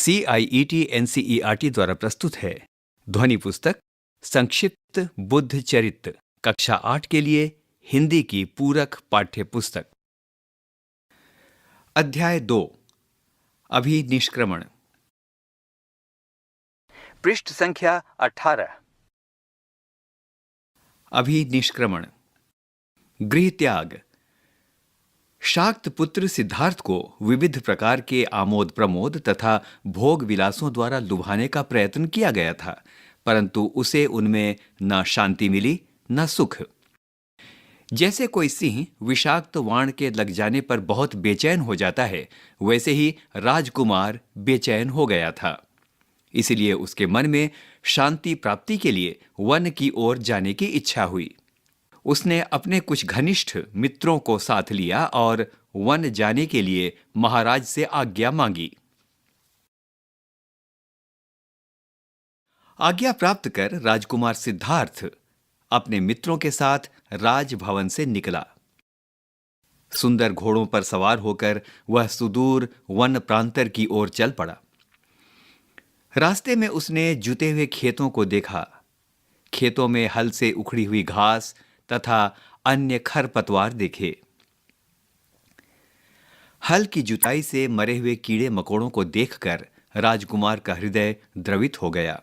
CIET NCERT द्वारा प्रस्तुत है ध्वनि पुस्तक संक्षिप्त बुद्ध चरित्र कक्षा 8 के लिए हिंदी की पूरक पाठ्य पुस्तक। अध्याय 2 अभिनिष्क्रमण। पृष्ठ संख्या 18। अभिनिष्क्रमण। गृह त्याग। शाक्त पुत्र सिद्धार्थ को विविध प्रकार के आमोद प्रमोद तथा भोग विलासों द्वारा लुभाने का प्रयत्न किया गया था, परंतु उसे उनमें न शांति मिली न सुख। जैसे कोई सिंह विषाक्त वाण के लग जाने पर बहुत बेचैन हो जाता है, वैसे ही राजकुमार बेचैन हो गया था। इसलिए उसके मन में शांति प्राप्ति के लिए वन की ओर जाने की इच्छा हुई। उसने अपने कुछ घनिष्ठ मित्रों को साथ लिया और वन जाने के लिए महाराज से आज्ञा मांगी। आज्ञा प्राप्त कर राजकुमार सिद्धार्थ अपने मित्रों के साथ राजभवन से निकला। सुंदर घोड़ों पर सवार होकर वह सुदूर वन प्रांतर की ओर चल पड़ा। रास्ते में उसने जुते हुए खेतों को देखा। खेतों में हल से उखड़ी हुई घास तथा अन्य खरपतवार देखे। हल की जुताई से मरे हुए कीड़े मकोड़ों को देखकर राजकुमार का हृदय द्रवित हो गया।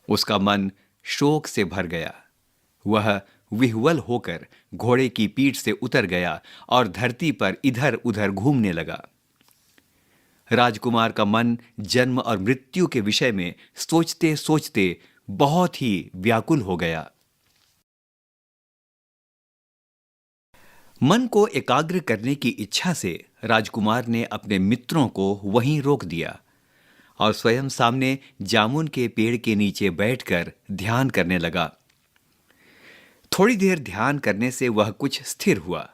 उसका मन शोक से भर गया। वह विह्वल होकर घोड़े की पीठ से उतर गया और धरती पर इधर उधर घूमने लगा। राजकुमार का मन जन्म और मृत्यु के विषय में सोचते सोचते बहुत ही व्याकुल हो गया। मन को एकाग्र करने की इच्छा से राजकुमार ने अपने मित्रों को वहीं रोक दिया और स्वयं सामने जामुन के पेड़ के नीचे बैठकर ध्यान करने लगा। थोड़ी देर ध्यान करने से वह कुछ स्थिर हुआ।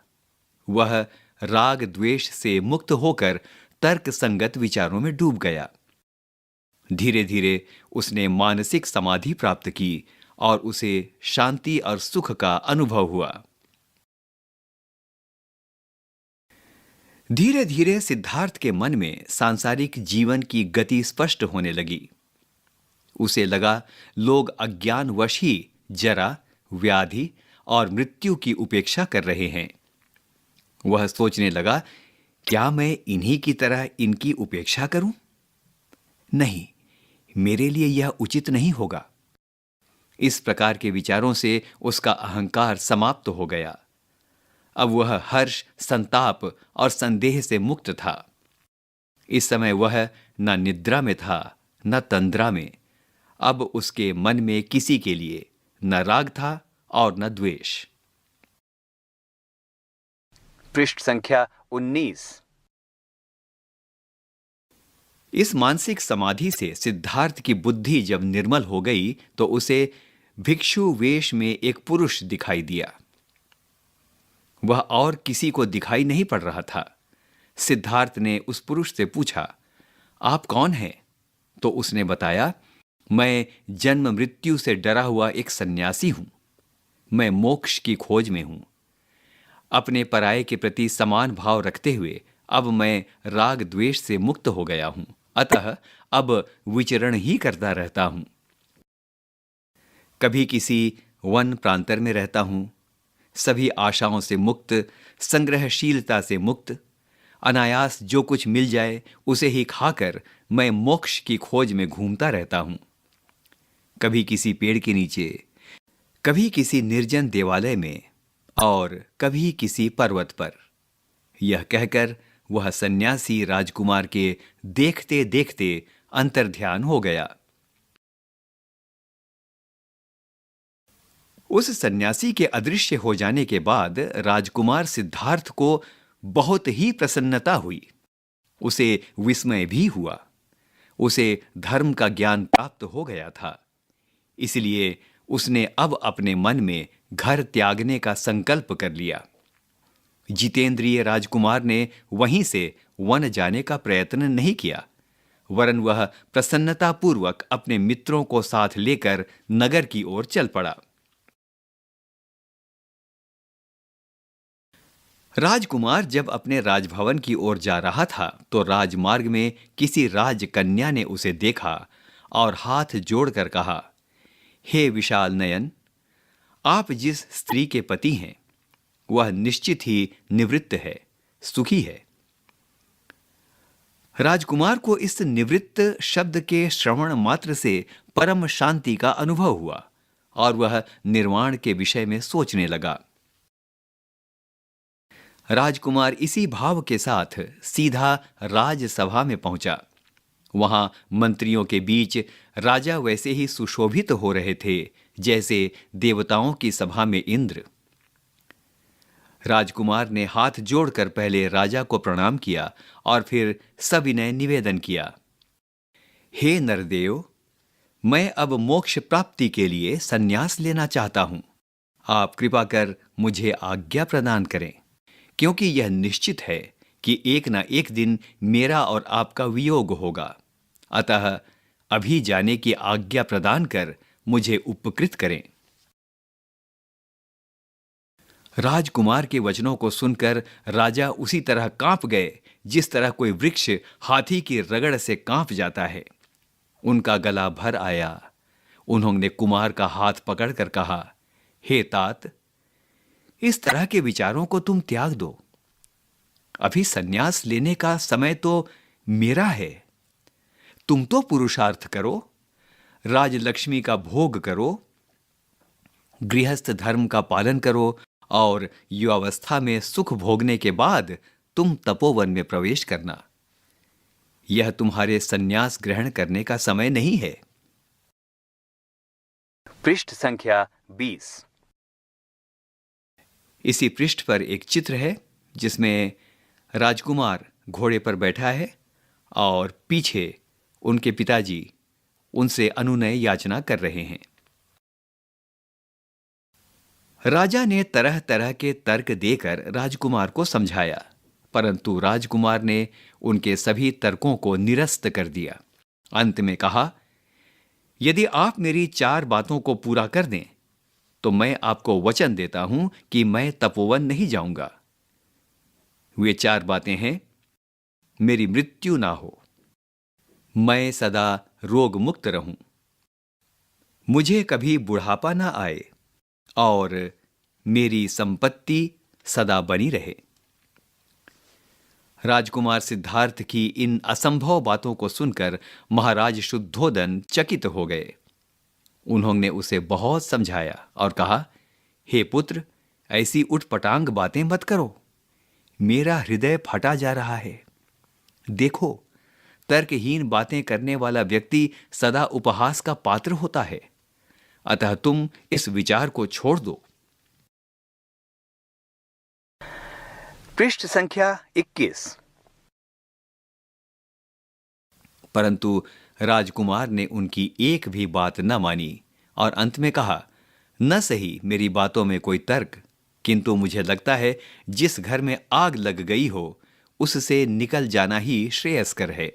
वह राग द्वेष से मुक्त होकर तर्क संगत विचारों में डूब गया। धीरे धीरे उसने मानसिक समाधि प्राप्त की और उसे शांति और सुख का अनुभव हुआ। धीरे धीरे सिद्धार्थ के मन में सांसारिक जीवन की गति स्पष्ट होने लगी। उसे लगा लोग अज्ञानवश ही जरा, व्याधि और मृत्यु की उपेक्षा कर रहे हैं। वह सोचने लगा, क्या मैं इन्हीं की तरह इनकी उपेक्षा करूं? नहीं, मेरे लिए यह उचित नहीं होगा। इस प्रकार के विचारों से उसका अहंकार समाप्त हो गया। अब वह हर्ष, संताप और संदेह से मुक्त था। इस समय वह न निद्रा में था न तंद्रा में। अब उसके मन में किसी के लिए न राग था और न द्वेष। पृष्ठ संख्या 19। इस मानसिक समाधि से सिद्धार्थ की बुद्धि जब निर्मल हो गई तो उसे भिक्षु वेश में एक पुरुष दिखाई दिया। वह और किसी को दिखाई नहीं पड़ रहा था। सिद्धार्थ ने उस पुरुष से पूछा, आप कौन हैं? तो उसने बताया, मैं जन्म मृत्यु से डरा हुआ एक सन्यासी हूं। मैं मोक्ष की खोज में हूं। अपने पराये के प्रति समान भाव रखते हुए अब मैं राग द्वेष से मुक्त हो गया हूं। अतः अब विचरण ही करता रहता हूं। कभी किसी वन प्रांतर में रहता हूं, सभी आशाओं से मुक्त, संग्रहशीलता से मुक्त। अनायास जो कुछ मिल जाए उसे ही खाकर मैं मोक्ष की खोज में घूमता रहता हूं। कभी किसी पेड़ के नीचे, कभी किसी निर्जन देवालय में और कभी किसी पर्वत पर। यह कहकर वह सन्यासी राजकुमार के देखते देखते अंतर्ध्यान हो गया। उस सन्यासी के अदृश्य हो जाने के बाद राजकुमार सिद्धार्थ को बहुत ही प्रसन्नता हुई। उसे विस्मय भी हुआ। उसे धर्म का ज्ञान प्राप्त हो गया था। इसलिए उसने अब अपने मन में घर त्यागने का संकल्प कर लिया। जितेंद्रिय राजकुमार ने वहीं से वन जाने का प्रयत्न नहीं किया, वरन वह प्रसन्नतापूर्वक अपने मित्रों को साथ लेकर नगर की ओर चल पड़ा। राजकुमार जब अपने राजभवन की ओर जा रहा था तो राजमार्ग में किसी राजकन्या ने उसे देखा और हाथ जोड़कर कहा, हे विशाल नयन, आप जिस स्त्री के पति हैं वह निश्चित ही निवृत्त है, सुखी है। राजकुमार को इस निवृत्त शब्द के श्रवण मात्र से परम शांति का अनुभव हुआ और वह निर्वाण के विषय में सोचने लगा। राजकुमार इसी भाव के साथ सीधा राजसभा में पहुंचा। वहां मंत्रियों के बीच राजा वैसे ही सुशोभित हो रहे थे जैसे देवताओं की सभा में इंद्र। राजकुमार ने हाथ जोड़कर पहले राजा को प्रणाम किया और फिर सविनय निवेदन किया, हे नरदेव, मैं अब मोक्ष प्राप्ति के लिए संन्यास लेना चाहता हूं। आप कृपा कर मुझे आज्ञा प्रदान करें, क्योंकि यह निश्चित है कि एक ना एक दिन मेरा और आपका वियोग होगा। अतः अभी जाने की आज्ञा प्रदान कर मुझे उपकृत करें। राजकुमार के वचनों को सुनकर राजा उसी तरह कांप गए जिस तरह कोई वृक्ष हाथी की रगड़ से कांप जाता है। उनका गला भर आया। उन्होंने कुमार का हाथ पकड़कर कहा, हे तात, इस तरह के विचारों को तुम त्याग दो। अभी संन्यास लेने का समय तो मेरा है। तुम तो पुरुषार्थ करो, राजलक्ष्मी का भोग करो, गृहस्थ धर्म का पालन करो और युवावस्था में सुख भोगने के बाद तुम तपोवन में प्रवेश करना। यह तुम्हारे संन्यास ग्रहण करने का समय नहीं है। पृष्ठ संख्या 20। इसी पृष्ठ पर एक चित्र है जिसमें राजकुमार घोड़े पर बैठा है और पीछे उनके पिताजी उनसे अनुनय याचना कर रहे हैं। राजा ने तरह तरह के तर्क देकर राजकुमार को समझाया, परंतु राजकुमार ने उनके सभी तर्कों को निरस्त कर दिया। अंत में कहा, यदि आप मेरी 4 बातों को पूरा कर दें तो मैं आपको वचन देता हूं कि मैं तपोवन नहीं जाऊंगा। वे 4 बातें हैं, मेरी मृत्यु ना हो, मैं सदा रोग मुक्त रहूं, मुझे कभी बुढ़ापा ना आए और मेरी संपत्ति सदा बनी रहे। राजकुमार सिद्धार्थ की इन असंभव बातों को सुनकर महाराज शुद्धोदन चकित हो गए। उन्होंने उसे बहुत समझाया और कहा, हे पुत्र, ऐसी उठपटांग बातें मत करो, मेरा हृदय फटा जा रहा है। देखो, तर्कहीन बातें करने वाला व्यक्ति सदा उपहास का पात्र होता है। अतः तुम इस विचार को छोड़ दो। पृष्ठ संख्या 21। परंतु राजकुमार ने उनकी एक भी बात न मानी और अंत में कहा, न सही मेरी बातों में कोई तर्क, किंतु मुझे लगता है जिस घर में आग लग गई हो उससे निकल जाना ही श्रेयस्कर है।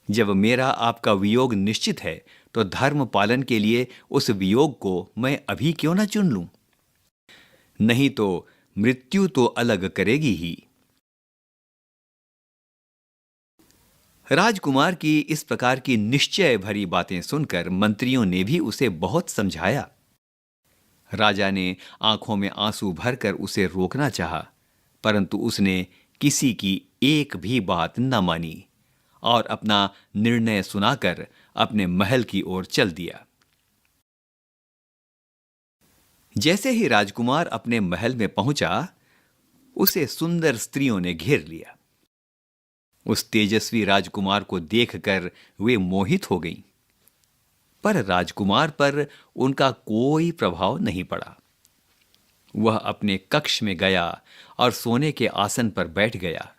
जब मेरा आपका वियोग निश्चित है तो धर्म पालन के लिए उस वियोग को मैं अभी क्यों न चुन लूं? नहीं तो मृत्यु तो अलग करेगी ही। राजकुमार की इस प्रकार की निश्चय भरी बातें सुनकर मंत्रियों ने भी उसे बहुत समझाया। राजा ने आंखों में आंसू भरकर उसे रोकना चाहा, परंतु उसने किसी की एक भी बात न मानी और अपना निर्णय सुनाकर अपने महल की ओर चल दिया। जैसे ही राजकुमार अपने महल में पहुंचा, उसे सुंदर स्त्रियों ने घेर लिया। उस तेजस्वी राजकुमार को देखकर वे मोहित हो गईं, पर राजकुमार पर उनका कोई प्रभाव नहीं पड़ा। वह अपने कक्ष में गया और सोने के आसन पर बैठ गया।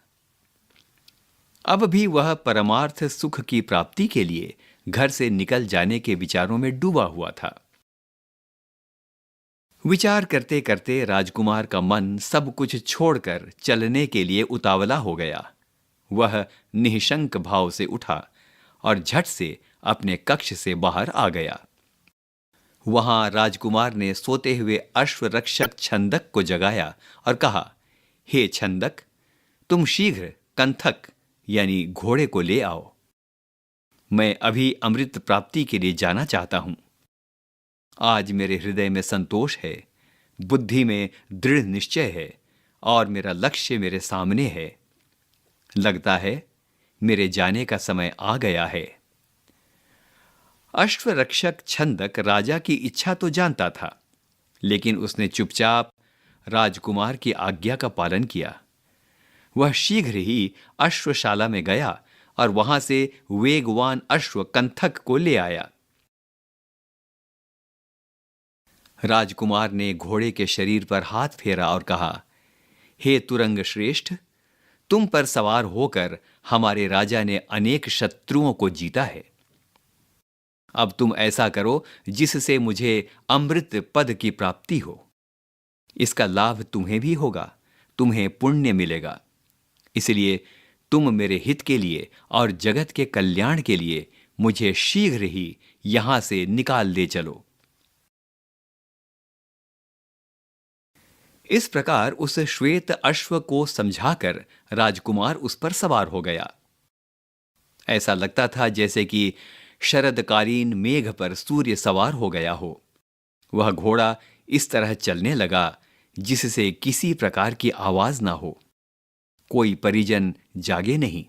अब भी वह परमार्थ सुख की प्राप्ति के लिए घर से निकल जाने के विचारों में डूबा हुआ था। विचार करते करते राजकुमार का मन सब कुछ छोड़कर चलने के लिए उतावला हो गया। वह निःशंक भाव से उठा और झट से अपने कक्ष से बाहर आ गया। वहां राजकुमार ने सोते हुए अश्वरक्षक छंदक को जगाया और कहा, हे छंदक, तुम शीघ्र कंथक यानी घोड़े को ले आओ। मैं अभी अमृत प्राप्ति के लिए जाना चाहता हूं। आज मेरे हृदय में संतोष है, बुद्धि में दृढ़ निश्चय है और मेरा लक्ष्य मेरे सामने है। लगता है मेरे जाने का समय आ गया है। अश्वरक्षक छंदक राजा की इच्छा तो जानता था, लेकिन उसने चुपचाप राजकुमार की आज्ञा का पालन किया। वह शीघ्र ही अश्वशाला में गया और वहां से वेगवान अश्व कंथक को ले आया। राजकुमार ने घोड़े के शरीर पर हाथ फेरा और कहा, हे तुरंग श्रेष्ठ, तुम पर सवार होकर हमारे राजा ने अनेक शत्रुओं को जीता है। अब तुम ऐसा करो जिससे मुझे अमृत पद की प्राप्ति हो। इसका लाभ तुम्हें भी होगा, तुम्हें पुण्य मिलेगा। इसलिए तुम मेरे हित के लिए और जगत के कल्याण के लिए मुझे शीघ्र ही यहां से निकाल ले चलो। इस प्रकार उस श्वेत अश्व को समझाकर राजकुमार उस पर सवार हो गया। ऐसा लगता था जैसे कि शरदकालीन मेघ पर सूर्य सवार हो गया हो। वह घोड़ा इस तरह चलने लगा जिससे किसी प्रकार की आवाज ना हो, कोई परिजन जागे नहीं।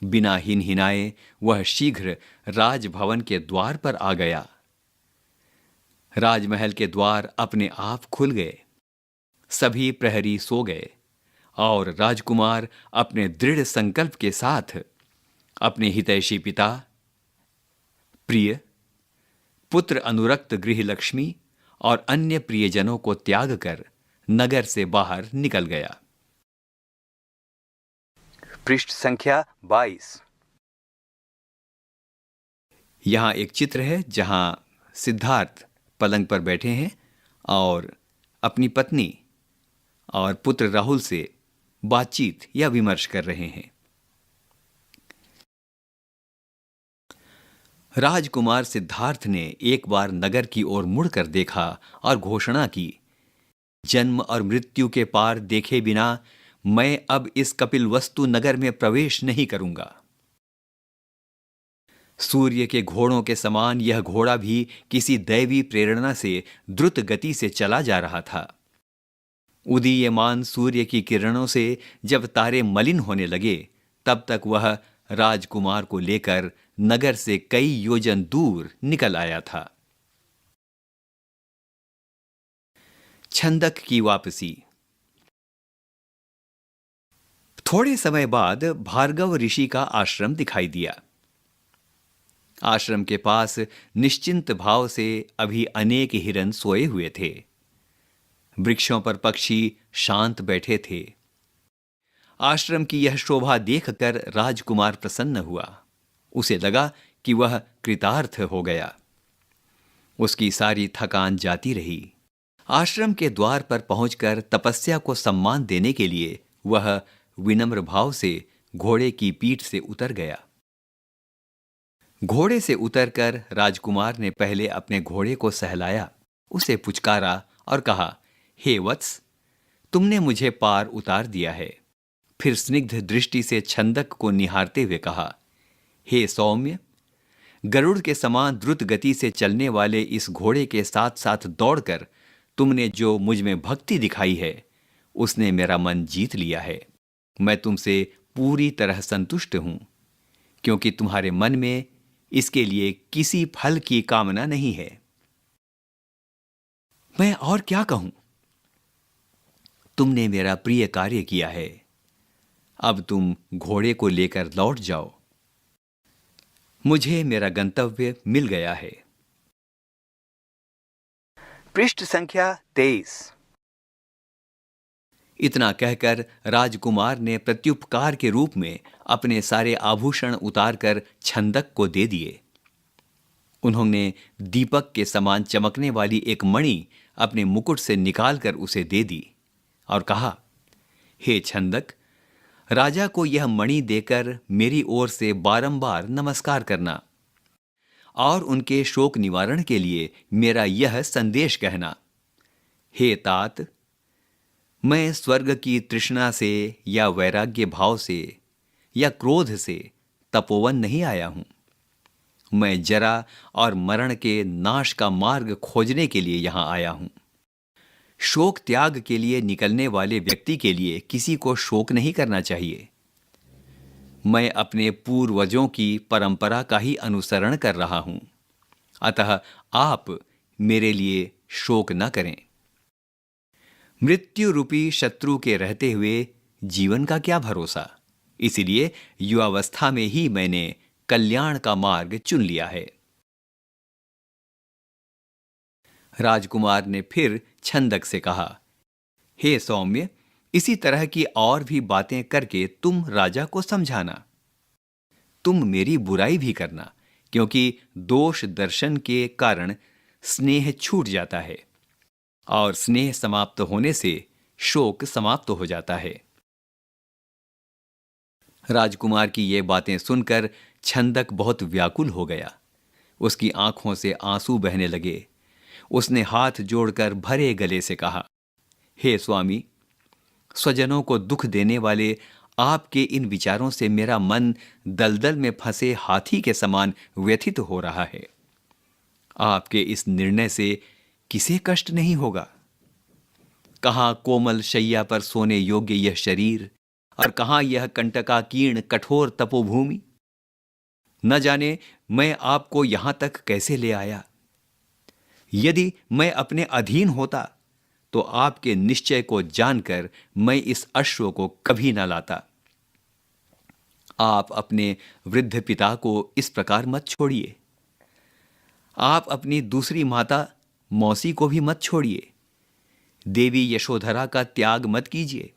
बिना हिनहिनाए वह शीघ्र राजभवन के द्वार पर आ गया। राजमहल के द्वार अपने आप खुल गए। सभी प्रहरी सो गए और राजकुमार अपने दृढ़ संकल्प के साथ अपने हितैषी पिता, प्रिय पुत्र, अनुरक्त गृहलक्ष्मी और अन्य प्रियजनों को त्याग कर नगर से बाहर निकल गया। पृष्ठ संख्या 22। यहां एक चित्र है जहां सिद्धार्थ पलंग पर बैठे हैं और अपनी पत्नी और पुत्र राहुल से बातचीत या विमर्श कर रहे हैं। राजकुमार सिद्धार्थ ने एक बार नगर की ओर मुड़कर देखा और घोषणा की, जन्म और मृत्यु के पार देखे बिना मैं अब इस कपिलवस्तु नगर में प्रवेश नहीं करूंगा। सूर्य के घोड़ों के समान यह घोड़ा भी किसी दैवी प्रेरणा से द्रुत गति से चला जा रहा था। उदीयमान सूर्य की किरणों से जब तारे मलिन होने लगे, तब तक वह राजकुमार को लेकर नगर से कई योजन दूर निकल आया था। छंदक की वापसी। थोड़े समय बाद भार्गव ऋषि का आश्रम दिखाई दिया। आश्रम के पास निश्चिंत भाव से अभी अनेक हिरन सोए हुए थे। वृक्षों पर पक्षी शांत बैठे थे। आश्रम की यह शोभा देखकर राजकुमार प्रसन्न हुआ। उसे लगा कि वह कृतार्थ हो गया। उसकी सारी थकान जाती रही। आश्रम के द्वार पर पहुंचकर तपस्या को सम्मान देने के लिए वह विनम्र भाव से घोड़े की पीठ से उतर गया। घोड़े से उतरकर राजकुमार ने पहले अपने घोड़े को सहलाया, उसे पुचकारा और कहा, हे वत्स, तुमने मुझे पार उतार दिया है। फिर स्निग्ध दृष्टि से छंदक को निहारते हुए कहा, हे सौम्य, गरुड़ के समान द्रुत गति से चलने वाले इस घोड़े के साथ साथ दौड़कर तुमने जो मुझ में भक्ति दिखाई है, उसने मेरा मन जीत लिया है। मैं तुमसे पूरी तरह संतुष्ट हूं, क्योंकि तुम्हारे मन में इसके लिए किसी फल की कामना नहीं है। मैं और क्या कहूं? तुमने मेरा प्रिय कार्य किया है। अब तुम घोड़े को लेकर लौट जाओ। मुझे मेरा गंतव्य मिल गया है। पृष्ठ संख्या 23। इतना कहकर राजकुमार ने प्रत्युपकार के रूप में अपने सारे आभूषण उतारकर छंदक को दे दिए। उन्होंने दीपक के समान चमकने वाली एक मणि अपने मुकुट से निकालकर उसे दे दी और कहा, हे छंदक, राजा को यह मणि देकर मेरी ओर से बारंबार नमस्कार करना और उनके शोक निवारण के लिए मेरा यह संदेश कहना, हे तात, मैं स्वर्ग की तृष्णा से या वैराग्य भाव से या क्रोध से तपोवन नहीं आया हूं। मैं जरा और मरण के नाश का मार्ग खोजने के लिए यहां आया हूं। शोक त्याग के लिए निकलने वाले व्यक्ति के लिए किसी को शोक नहीं करना चाहिए। मैं अपने पूर्वजों की परंपरा का ही अनुसरण कर रहा हूं, अतः आप मेरे लिए शोक न करें। मृत्यु रूपी शत्रु के रहते हुए जीवन का क्या भरोसा, इसलिए युवावस्था में ही मैंने कल्याण का मार्ग चुन लिया है। राजकुमार ने फिर छंदक से कहा, हे सौम्य, इसी तरह की और भी बातें करके तुम राजा को समझाना। तुम मेरी बुराई भी करना, क्योंकि दोष दर्शन के कारण स्नेह छूट जाता है और स्नेह समाप्त होने से शोक समाप्त हो जाता है। राजकुमार की ये बातें सुनकर छंदक बहुत व्याकुल हो गया। उसकी आंखों से आंसू बहने लगे। उसने हाथ जोड़कर भरे गले से कहा, हे स्वामी, स्वजनों को दुख देने वाले आपके इन विचारों से मेरा मन दलदल में फंसे हाथी के समान व्यथित हो रहा है। आपके इस निर्णय से किसे कष्ट नहीं होगा? कहां कोमल शैया पर सोने योग्य यह शरीर और कहां यह कंटकाकीर्ण कठोर तपोभूमि। न जाने मैं आपको यहां तक कैसे ले आया। यदि मैं अपने अधीन होता तो आपके निश्चय को जानकर मैं इस अश्व को कभी न लाता। आप अपने वृद्ध पिता को इस प्रकार मत छोड़िए। आप अपनी दूसरी माता मौसी को भी मत छोड़िए। देवी यशोधरा का त्याग मत कीजिए।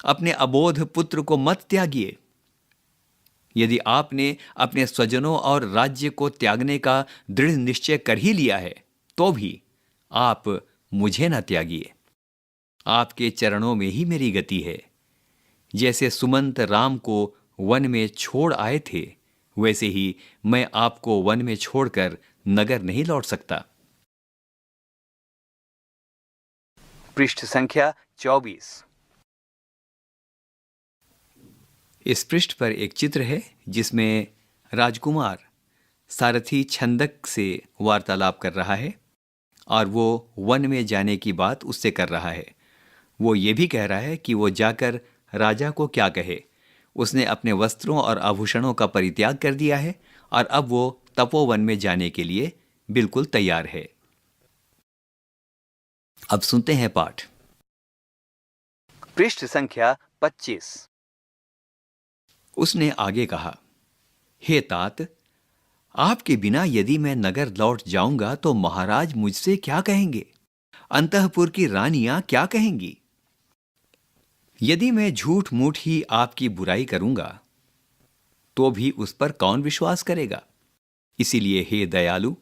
अपने अबोध पुत्र को मत त्यागिए। यदि आपने अपने स्वजनों और राज्य को त्यागने का दृढ़ निश्चय कर ही लिया है, तो भी आप मुझे न त्यागिए। आपके चरणों में ही मेरी गति है। जैसे सुमंत राम को वन में छोड़ आए थे, वैसे ही मैं आपको वन में छोड़कर नगर नहीं लौट सकता। पृष्ठ संख्या 24। इस पृष्ठ पर एक चित्र है जिसमें राजकुमार सारथी छंदक से वार्तालाप कर रहा है और वो वन में जाने की बात उससे कर रहा है। वो ये भी कह रहा है कि वो जाकर राजा को क्या कहे। उसने अपने वस्त्रों और आभूषणों का परित्याग कर दिया है और अब वो तपोवन में जाने के लिए बिल्कुल तैयार है। अब सुनते हैं पाठ। पृष्ठ संख्या 25। उसने आगे कहा, हे तात, आपके बिना यदि मैं नगर लौट जाऊंगा तो महाराज मुझसे क्या कहेंगे? अंतःपुर की रानियां क्या कहेंगी? यदि मैं झूठ मूठ ही आपकी बुराई करूंगा तो भी उस पर कौन विश्वास करेगा? इसीलिए हे दयालु,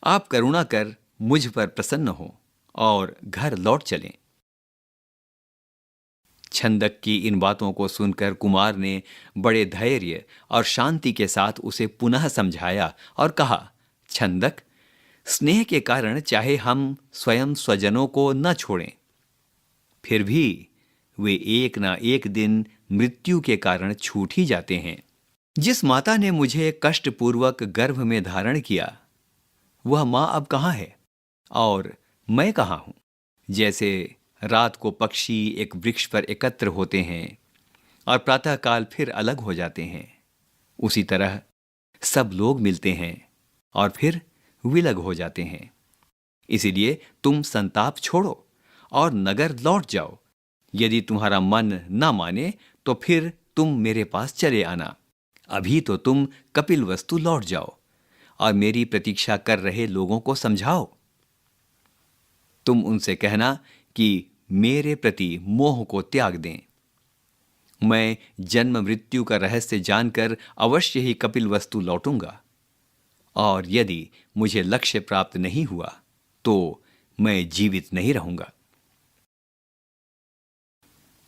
आप करुणा कर मुझ पर प्रसन्न हो और घर लौट चलें। छंदक की इन बातों को सुनकर कुमार ने बड़े धैर्य और शांति के साथ उसे पुनः समझाया और कहा, छंदक, स्नेह के कारण चाहे हम स्वयं स्वजनों को न छोड़ें, फिर भी वे एक ना एक दिन मृत्यु के कारण छूट ही जाते हैं। जिस माता ने मुझे कष्टपूर्वक गर्भ में धारण किया, वह मां अब कहाँ है और मैं कहाँ हूं? जैसे रात को पक्षी एक वृक्ष पर एकत्र होते हैं और प्रातःकाल फिर अलग हो जाते हैं, उसी तरह सब लोग मिलते हैं और फिर विलग हो जाते हैं। इसीलिए तुम संताप छोड़ो और नगर लौट जाओ। यदि तुम्हारा मन न माने तो फिर तुम मेरे पास चले आना। अभी तो तुम कपिलवस्तु लौट जाओ और मेरी प्रतीक्षा कर रहे लोगों को समझाओ। तुम उनसे कहना कि मेरे प्रति मोह को त्याग दें। मैं जन्म मृत्यु का रहस्य जानकर अवश्य ही कपिलवस्तु लौटूंगा, और यदि मुझे लक्ष्य प्राप्त नहीं हुआ तो मैं जीवित नहीं रहूंगा।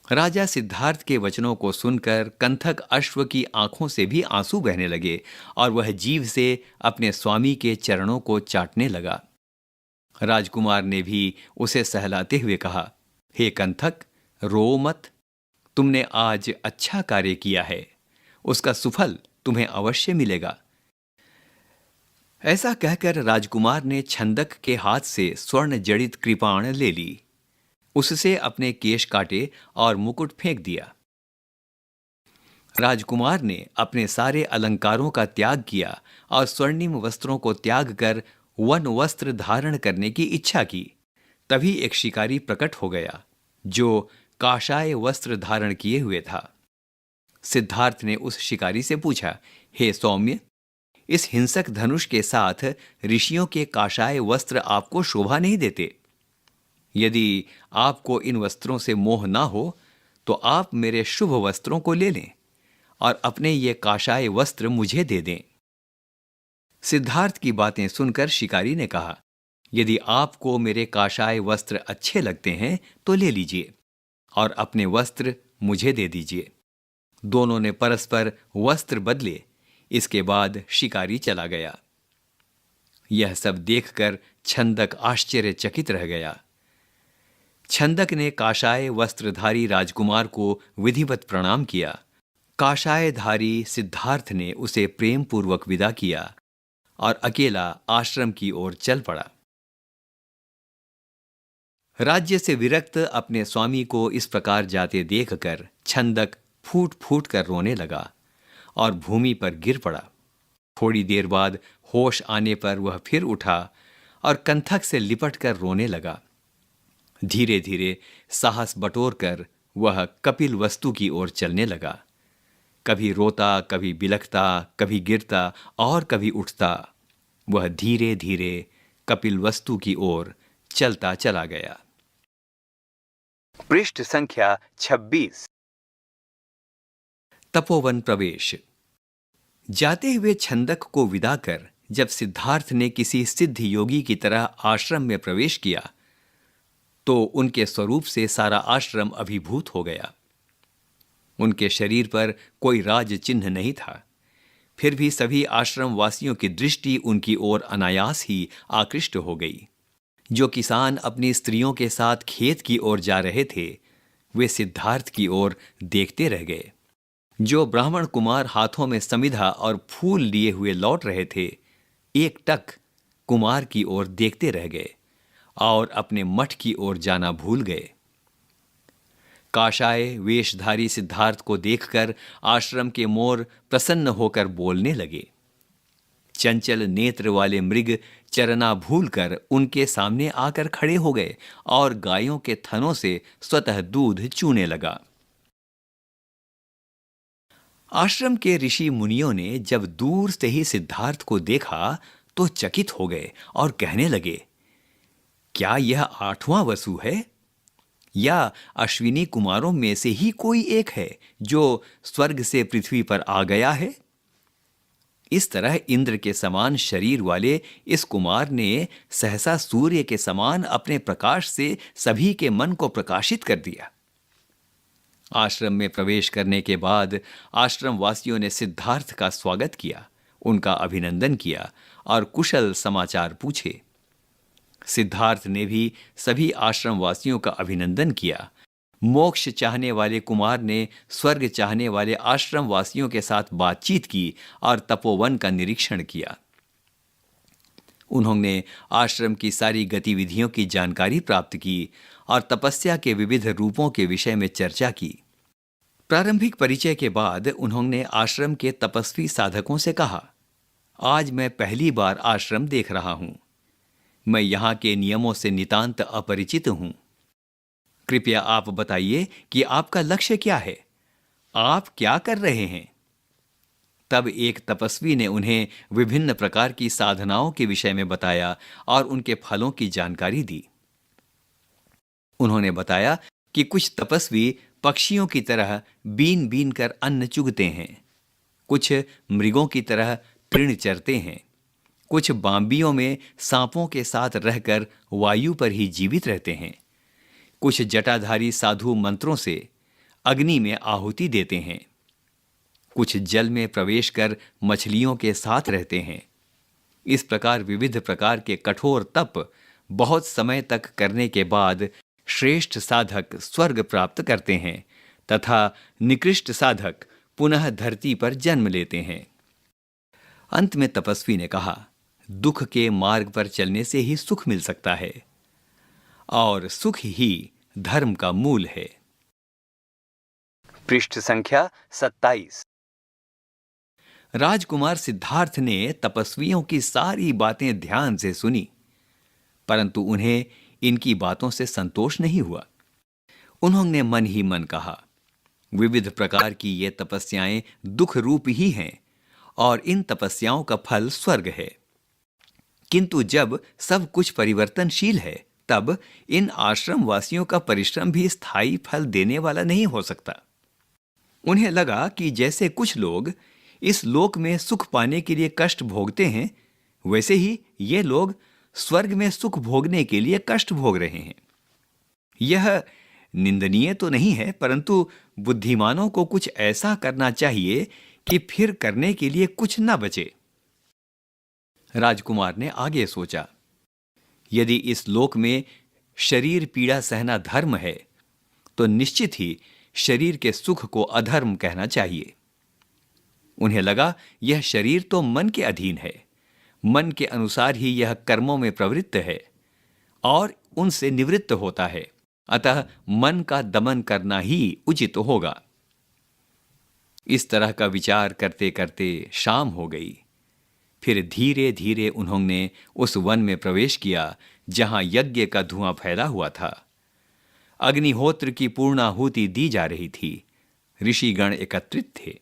राजा सिद्धार्थ के वचनों को सुनकर कंथक अश्व की आंखों से भी आंसू बहने लगे और वह जीभ से अपने स्वामी के चरणों को चाटने लगा। राजकुमार ने भी उसे सहलाते हुए कहा, हे कंथक, रो मत, तुमने आज अच्छा कार्य किया है, उसका सुफल तुम्हें अवश्य मिलेगा। ऐसा कहकर राजकुमार ने छंदक के हाथ से स्वर्ण जड़ित कृपाण ले ली, उससे अपने केश काटे और मुकुट फेंक दिया। राजकुमार ने अपने सारे अलंकारों का त्याग किया और स्वर्णिम वस्त्रों को त्याग कर वन वस्त्र धारण करने की इच्छा की। तभी एक शिकारी प्रकट हो गया जो काषाय वस्त्र धारण किए हुए था। सिद्धार्थ ने उस शिकारी से पूछा, हे सौम्य, इस हिंसक धनुष के साथ ऋषियों के काषाय वस्त्र आपको शोभा नहीं देते। यदि आपको इन वस्त्रों से मोह ना हो तो आप मेरे शुभ वस्त्रों को ले लें और अपने ये काषाय वस्त्र मुझे दे दें। सिद्धार्थ की बातें सुनकर शिकारी ने कहा, यदि आपको मेरे काषाय वस्त्र अच्छे लगते हैं तो ले लीजिए और अपने वस्त्र मुझे दे दीजिए। दोनों ने परस्पर वस्त्र बदले। इसके बाद शिकारी चला गया। यह सब देखकर छंदक आश्चर्यचकित रह गया। छंदक ने काषाय वस्त्रधारी राजकुमार को विधिवत प्रणाम किया। काषायधारी सिद्धार्थ ने उसे प्रेम पूर्वक विदा किया और अकेला आश्रम की ओर चल पड़ा। राज्य से विरक्त अपने स्वामी को इस प्रकार जाते देखकर छंदक फूट फूट कर रोने लगा और भूमि पर गिर पड़ा। थोड़ी देर बाद होश आने पर वह फिर उठा और कंथक से लिपट कर रोने लगा। धीरे धीरे साहस बटोरकर वह कपिल वस्तु की ओर चलने लगा। कभी रोता, कभी बिलखता, कभी गिरता और कभी उठता। वह धीरे धीरे कपिल वस्तु की ओर चलता चला गया। पृष्ठ संख्या 26। तपोवन प्रवेश। जाते हुए छंदक को विदा कर जब सिद्धार्थ ने किसी सिद्ध योगी की तरह आश्रम में प्रवेश किया तो उनके स्वरूप से सारा आश्रम अभिभूत हो गया। उनके शरीर पर कोई राज चिन्ह नहीं था, फिर भी सभी आश्रम वासियों की दृष्टि उनकी ओर अनायास ही आकृष्ट हो गई। जो किसान अपनी स्त्रियों के साथ खेत की ओर जा रहे थे वे सिद्धार्थ की ओर देखते रह गए। जो ब्राह्मण कुमार हाथों में समिधा और फूल लिए हुए लौट रहे थे एकटक कुमार की ओर देखते रह गए और अपने मठ की ओर जाना भूल गए। काषाय वेशधारी सिद्धार्थ को देखकर आश्रम के मोर प्रसन्न होकर बोलने लगे। चंचल नेत्र वाले मृग चरना भूलकर उनके सामने आकर खड़े हो गए और गायों के थनों से स्वतः दूध चूने लगा। आश्रम के ऋषि मुनियों ने जब दूर से ही सिद्धार्थ को देखा तो चकित हो गए और कहने लगे, क्या यह 8वां वसु है या अश्विनी कुमारों में से ही कोई एक है जो स्वर्ग से पृथ्वी पर आ गया है? इस तरह इंद्र के समान शरीर वाले इस कुमार ने सहसा सूर्य के समान अपने प्रकाश से सभी के मन को प्रकाशित कर दिया। आश्रम में प्रवेश करने के बाद आश्रम वासियों ने सिद्धार्थ का स्वागत किया, उनका अभिनंदन किया और कुशल समाचार पूछे। सिद्धार्थ ने भी सभी आश्रम वासियों का अभिनंदन किया। मोक्ष चाहने वाले कुमार ने स्वर्ग चाहने वाले आश्रम वासियों के साथ बातचीत की और तपोवन का निरीक्षण किया। उन्होंने आश्रम की सारी गतिविधियों की जानकारी प्राप्त की और तपस्या के विविध रूपों के विषय में चर्चा की। प्रारंभिक परिचय के बाद उन्होंने आश्रम के तपस्वी साधकों से कहा, आज मैं पहली बार आश्रम देख रहा हूं। मैं यहां के नियमों से नितांत अपरिचित हूं। कृपया आप बताइए कि आपका लक्ष्य क्या है, आप क्या कर रहे हैं? तब एक तपस्वी ने उन्हें विभिन्न प्रकार की साधनाओं के विषय में बताया और उनके फलों की जानकारी दी। उन्होंने बताया कि कुछ तपस्वी पक्षियों की तरह बीन बीन कर अन्न चुगते हैं, कुछ मृगों की तरह तृण चरते हैं, कुछ बांबियों में सांपों के साथ रहकर वायु पर ही जीवित रहते हैं, कुछ जटाधारी साधु मंत्रों से अग्नि में आहुति देते हैं, कुछ जल में प्रवेश कर मछलियों के साथ रहते हैं। इस प्रकार विविध प्रकार के कठोर तप बहुत समय तक करने के बाद श्रेष्ठ साधक स्वर्ग प्राप्त करते हैं तथा निकृष्ट साधक पुनः धरती पर जन्म लेते हैं। अंत में तपस्वी ने कहा, दुख के मार्ग पर चलने से ही सुख मिल सकता है और सुख ही धर्म का मूल है। पृष्ठ संख्या 27। राजकुमार सिद्धार्थ ने तपस्वियों की सारी बातें ध्यान से सुनी, परंतु उन्हें इनकी बातों से संतोष नहीं हुआ। उन्होंने मन ही मन कहा, विविध प्रकार की ये तपस्याएं दुख रूप ही हैं और इन तपस्याओं का फल स्वर्ग है। किंतु जब सब कुछ परिवर्तनशील है, तब इन आश्रम वासियों का परिश्रम भी स्थायी फल देने वाला नहीं हो सकता। उन्हें लगा कि जैसे कुछ लोग इस लोक में सुख पाने के लिए कष्ट भोगते हैं, वैसे ही ये लोग स्वर्ग में सुख भोगने के लिए कष्ट भोग रहे हैं। यह निंदनीय तो नहीं है, परंतु बुद्धिमानों को कुछ ऐसा करना चाहिए कि फिर करने के लिए कुछ न बचे। राजकुमार ने आगे सोचा, यदि इस लोक में शरीर पीड़ा सहना धर्म है, तो निश्चित ही शरीर के सुख को अधर्म कहना चाहिए। उन्हें लगा, यह शरीर तो मन के अधीन है, मन के अनुसार ही यह कर्मों में प्रवृत्त है और उनसे निवृत्त होता है, अतः मन का दमन करना ही उचित होगा। इस तरह का विचार करते करते शाम हो गई। फिर धीरे धीरे उन्होंने उस वन में प्रवेश किया जहां यज्ञ का धुआं फैला हुआ था। अग्निहोत्र की पूर्णाहुति दी जा रही थी। ऋषिगण एकत्रित थे।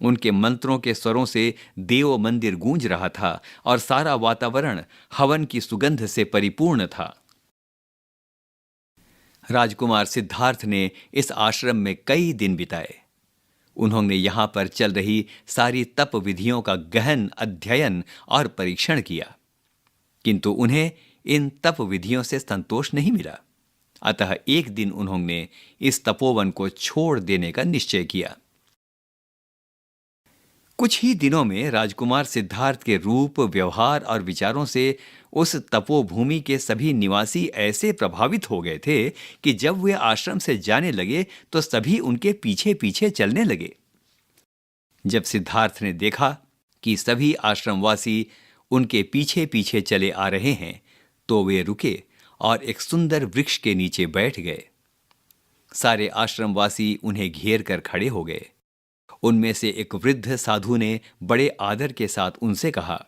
उनके मंत्रों के स्वरों से देव मंदिर गूंज रहा था और सारा वातावरण हवन की सुगंध से परिपूर्ण था। राजकुमार सिद्धार्थ ने इस आश्रम में कई दिन बिताए। उन्होंने यहां पर चल रही सारी तप विधियों का गहन अध्ययन और परीक्षण किया, किंतु उन्हें इन तप विधियों से संतोष नहीं मिला। अतः एक दिन उन्होंने इस तपोवन को छोड़ देने का निश्चय किया। कुछ ही दिनों में राजकुमार सिद्धार्थ के रूप, व्यवहार और विचारों से उस तपोभूमि के सभी निवासी ऐसे प्रभावित हो गए थे कि जब वे आश्रम से जाने लगे तो सभी उनके पीछे पीछे चलने लगे। जब सिद्धार्थ ने देखा कि सभी आश्रमवासी उनके पीछे पीछे चले आ रहे हैं, तो वे रुके और एक सुंदर वृक्ष के नीचे बैठ गए। सारे आश्रमवासी उन्हें घेर कर खड़े हो गए। उनमें से एक वृद्ध साधु ने बड़े आदर के साथ उनसे कहा,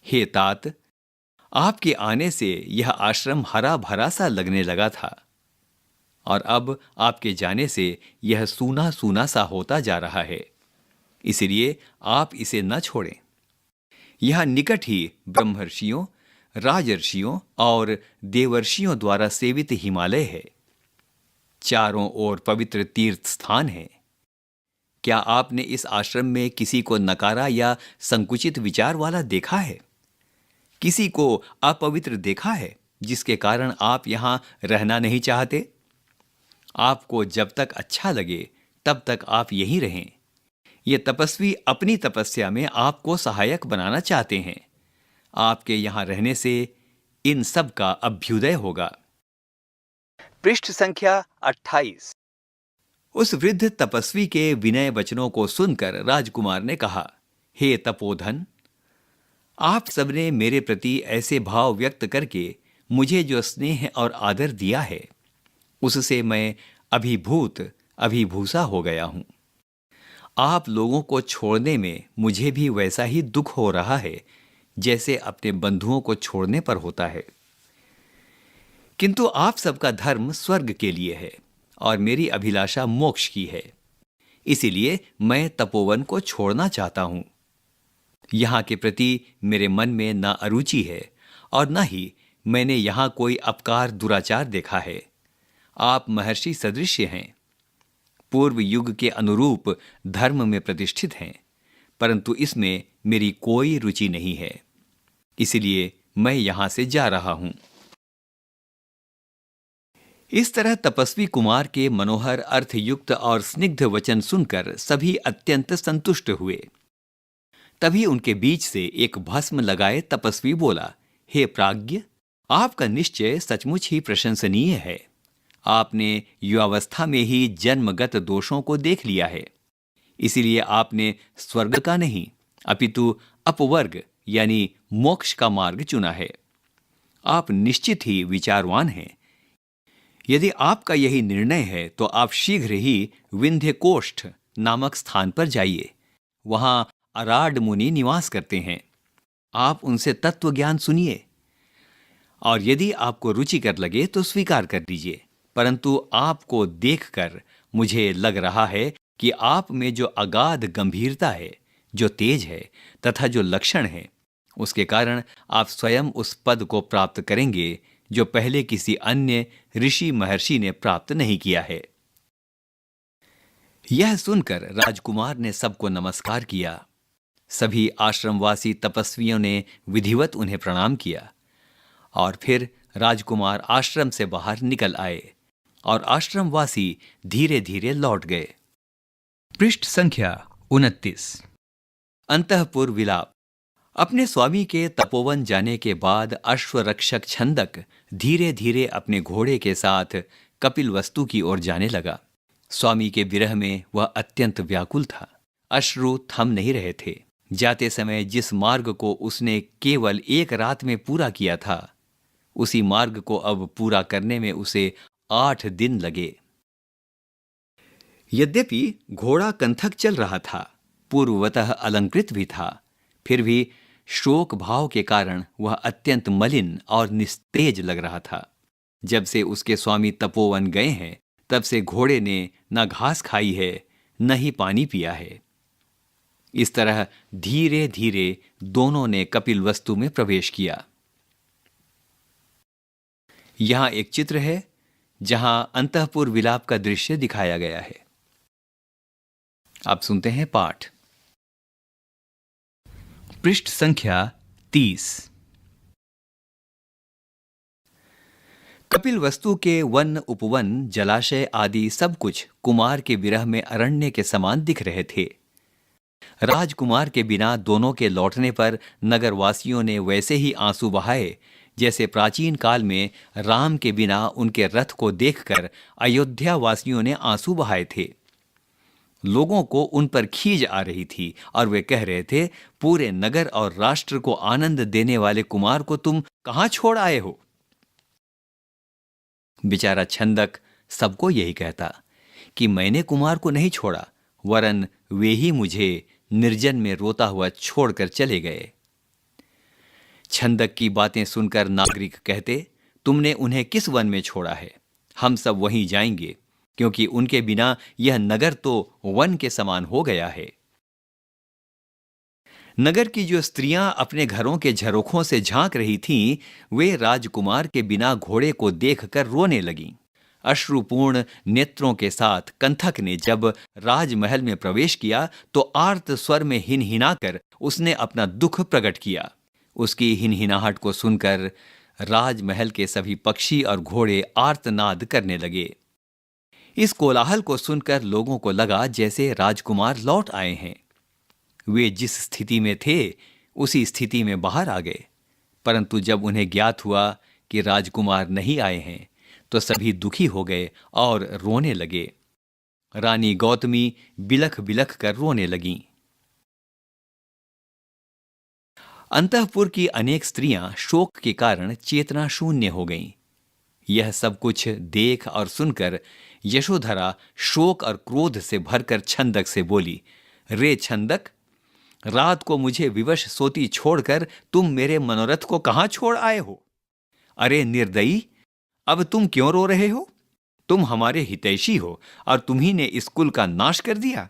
हे तात, आपके आने से यह आश्रम हरा भरा सा लगने लगा था और अब आपके जाने से यह सूना सूना सा होता जा रहा है। इसलिए आप इसे न छोड़ें। यह निकट ही ब्रह्मर्षियों, राजर्षियों और देवर्षियों द्वारा सेवित हिमालय है। चारों ओर पवित्र तीर्थ स्थान है। क्या आपने इस आश्रम में किसी को नकारा या संकुचित विचार वाला देखा है? किसी को अपवित्र देखा है जिसके कारण आप यहां रहना नहीं चाहते? आपको जब तक अच्छा लगे तब तक आप यहीं रहें। ये तपस्वी अपनी तपस्या में आपको सहायक बनाना चाहते हैं। आपके यहां रहने से इन सब का अभ्युदय होगा। पृष्ठ संख्या 28। उस वृद्ध तपस्वी के विनय वचनों को सुनकर राजकुमार ने कहा, हे तपोधन, आप सबने मेरे प्रति ऐसे भाव व्यक्त करके मुझे जो स्नेह और आदर दिया है, उससे मैं अभिभूत अभिभूषा हो गया हूं। आप लोगों को छोड़ने में मुझे भी वैसा ही दुख हो रहा है जैसे अपने बंधुओं को छोड़ने पर होता है। किंतु आप सबका धर्म स्वर्ग के लिए है और मेरी अभिलाषा मोक्ष की है। इसीलिए मैं तपोवन को छोड़ना चाहता हूं। यहां के प्रति मेरे मन में न अरुचि है और न ही मैंने यहां कोई अपकार दुराचार देखा है। आप महर्षि सदृश हैं, पूर्व युग के अनुरूप धर्म में प्रतिष्ठित हैं, परंतु इसमें मेरी कोई रुचि नहीं है। इसलिए मैं यहां से जा रहा हूं। इस तरह तपस्वी कुमार के मनोहर, अर्थयुक्त और स्निग्ध वचन सुनकर सभी अत्यंत संतुष्ट हुए। तभी उनके बीच से एक भस्म लगाए तपस्वी बोला, हे प्राज्ञ, आपका निश्चय सचमुच ही प्रशंसनीय है। आपने युवावस्था में ही जन्मगत दोषों को देख लिया है। इसीलिए आपने स्वर्ग का नहीं अपितु अपवर्ग यानी मोक्ष का मार्ग चुना है। आप निश्चित ही विचारवान हैं। यदि आपका यही निर्णय है तो आप शीघ्र ही विंध्यकोष्ठ नामक स्थान पर जाइए। वहां अराड मुनि निवास करते हैं। आप उनसे तत्व ज्ञान सुनिए और यदि आपको रुचिकर लगे तो स्वीकार कर लीजिए। परंतु आपको देखकर मुझे लग रहा है कि आप में जो अगाध गंभीरता है, जो तेज है तथा जो लक्षण है, उसके कारण आप स्वयं उस पद को प्राप्त करेंगे जो पहले किसी अन्य ऋषि महर्षि ने प्राप्त नहीं किया है। यह सुनकर राजकुमार ने सबको नमस्कार किया। सभी आश्रमवासी तपस्वियों ने विधिवत उन्हें प्रणाम किया और फिर राजकुमार आश्रम से बाहर निकल आए और आश्रमवासी धीरे धीरे लौट गए। पृष्ठ संख्या 29। अंतःपुर विलाप। अपने स्वामी के तपोवन जाने के बाद अश्वरक्षक छंदक धीरे धीरे अपने घोड़े के साथ कपिलवस्तु की ओर जाने लगा। स्वामी के विरह में वह अत्यंत व्याकुल था। अश्रु थम नहीं रहे थे। जाते समय जिस मार्ग को उसने केवल एक रात में पूरा किया था, उसी मार्ग को अब पूरा करने में उसे 8 दिन लगे। यद्यपि घोड़ा कंथक चल रहा था, पूर्ववतः अलंकृत भी था, फिर भी शोक भाव के कारण वह अत्यंत मलिन और निस्तेज लग रहा था। जब से उसके स्वामी तपोवन गए हैं, तब से घोड़े ने न घास खाई है न ही पानी पिया है। इस तरह धीरे धीरे दोनों ने कपिलवस्तु में प्रवेश किया। यहां एक चित्र है जहां अंतःपुर विलाप का दृश्य दिखाया गया है। आप सुनते हैं पाठ। पृष्ठ संख्या 30। कपिलवस्तु के वन उपवन जलाशय आदि सब कुछ कुमार के विरह में अरण्य के समान दिख रहे थे। राजकुमार के बिना दोनों के लौटने पर नगरवासियों ने वैसे ही आंसू बहाए जैसे प्राचीन काल में राम के बिना उनके रथ को देखकर अयोध्या वासियों ने आंसू बहाए थे। लोगों को उन पर खीज आ रही थी और वे कह रहे थे, पूरे नगर और राष्ट्र को आनंद देने वाले कुमार को तुम कहां छोड़ आए हो। बेचारा छंदक सबको यही कहता कि मैंने कुमार को नहीं छोड़ा, वरन वे ही मुझे निर्जन में रोता हुआ छोड़कर चले गए। छंदक की बातें सुनकर नागरिक कहते, तुमने उन्हें किस वन में छोड़ा है? हम सब वहीं जाएंगे, क्योंकि उनके बिना यह नगर तो वन के समान हो गया है। नगर की जो स्त्रियां अपने घरों के झरोखों से झांक रही थीं, वे राजकुमार के बिना घोड़े को देखकर रोने लगीं। अश्रुपूर्ण नेत्रों के साथ कंथक ने जब राजमहल में प्रवेश किया तो आर्त स्वर में हिनहिनाकर उसने अपना दुख प्रकट किया। उसकी हिनहिनाहट को सुनकर राजमहल के सभी पक्षी और घोड़े आर्तनाद करने लगे। इस कोलाहल को सुनकर लोगों को लगा जैसे राजकुमार लौट आए हैं। वे जिस स्थिति में थे उसी स्थिति में बाहर आ गए, परंतु जब उन्हें ज्ञात हुआ कि राजकुमार नहीं आए हैं तो सभी दुखी हो गए और रोने लगे। रानी गौतमी बिलख बिलख कर रोने लगीं। अंतःपुर की अनेक स्त्रियां शोक के कारण चेतना शून्य हो गईं। यह सब कुछ देख और सुनकर यशोधरा शोक और क्रोध से भरकर छंदक से बोली, रे छंदक, रात को मुझे विवश सोती छोड़कर तुम मेरे मनोरथ को कहां छोड़ आए हो? अरे निर्दयी, अब तुम क्यों रो रहे हो? तुम हमारे हितैषी हो और तुम्ही ने इस कुल का नाश कर दिया।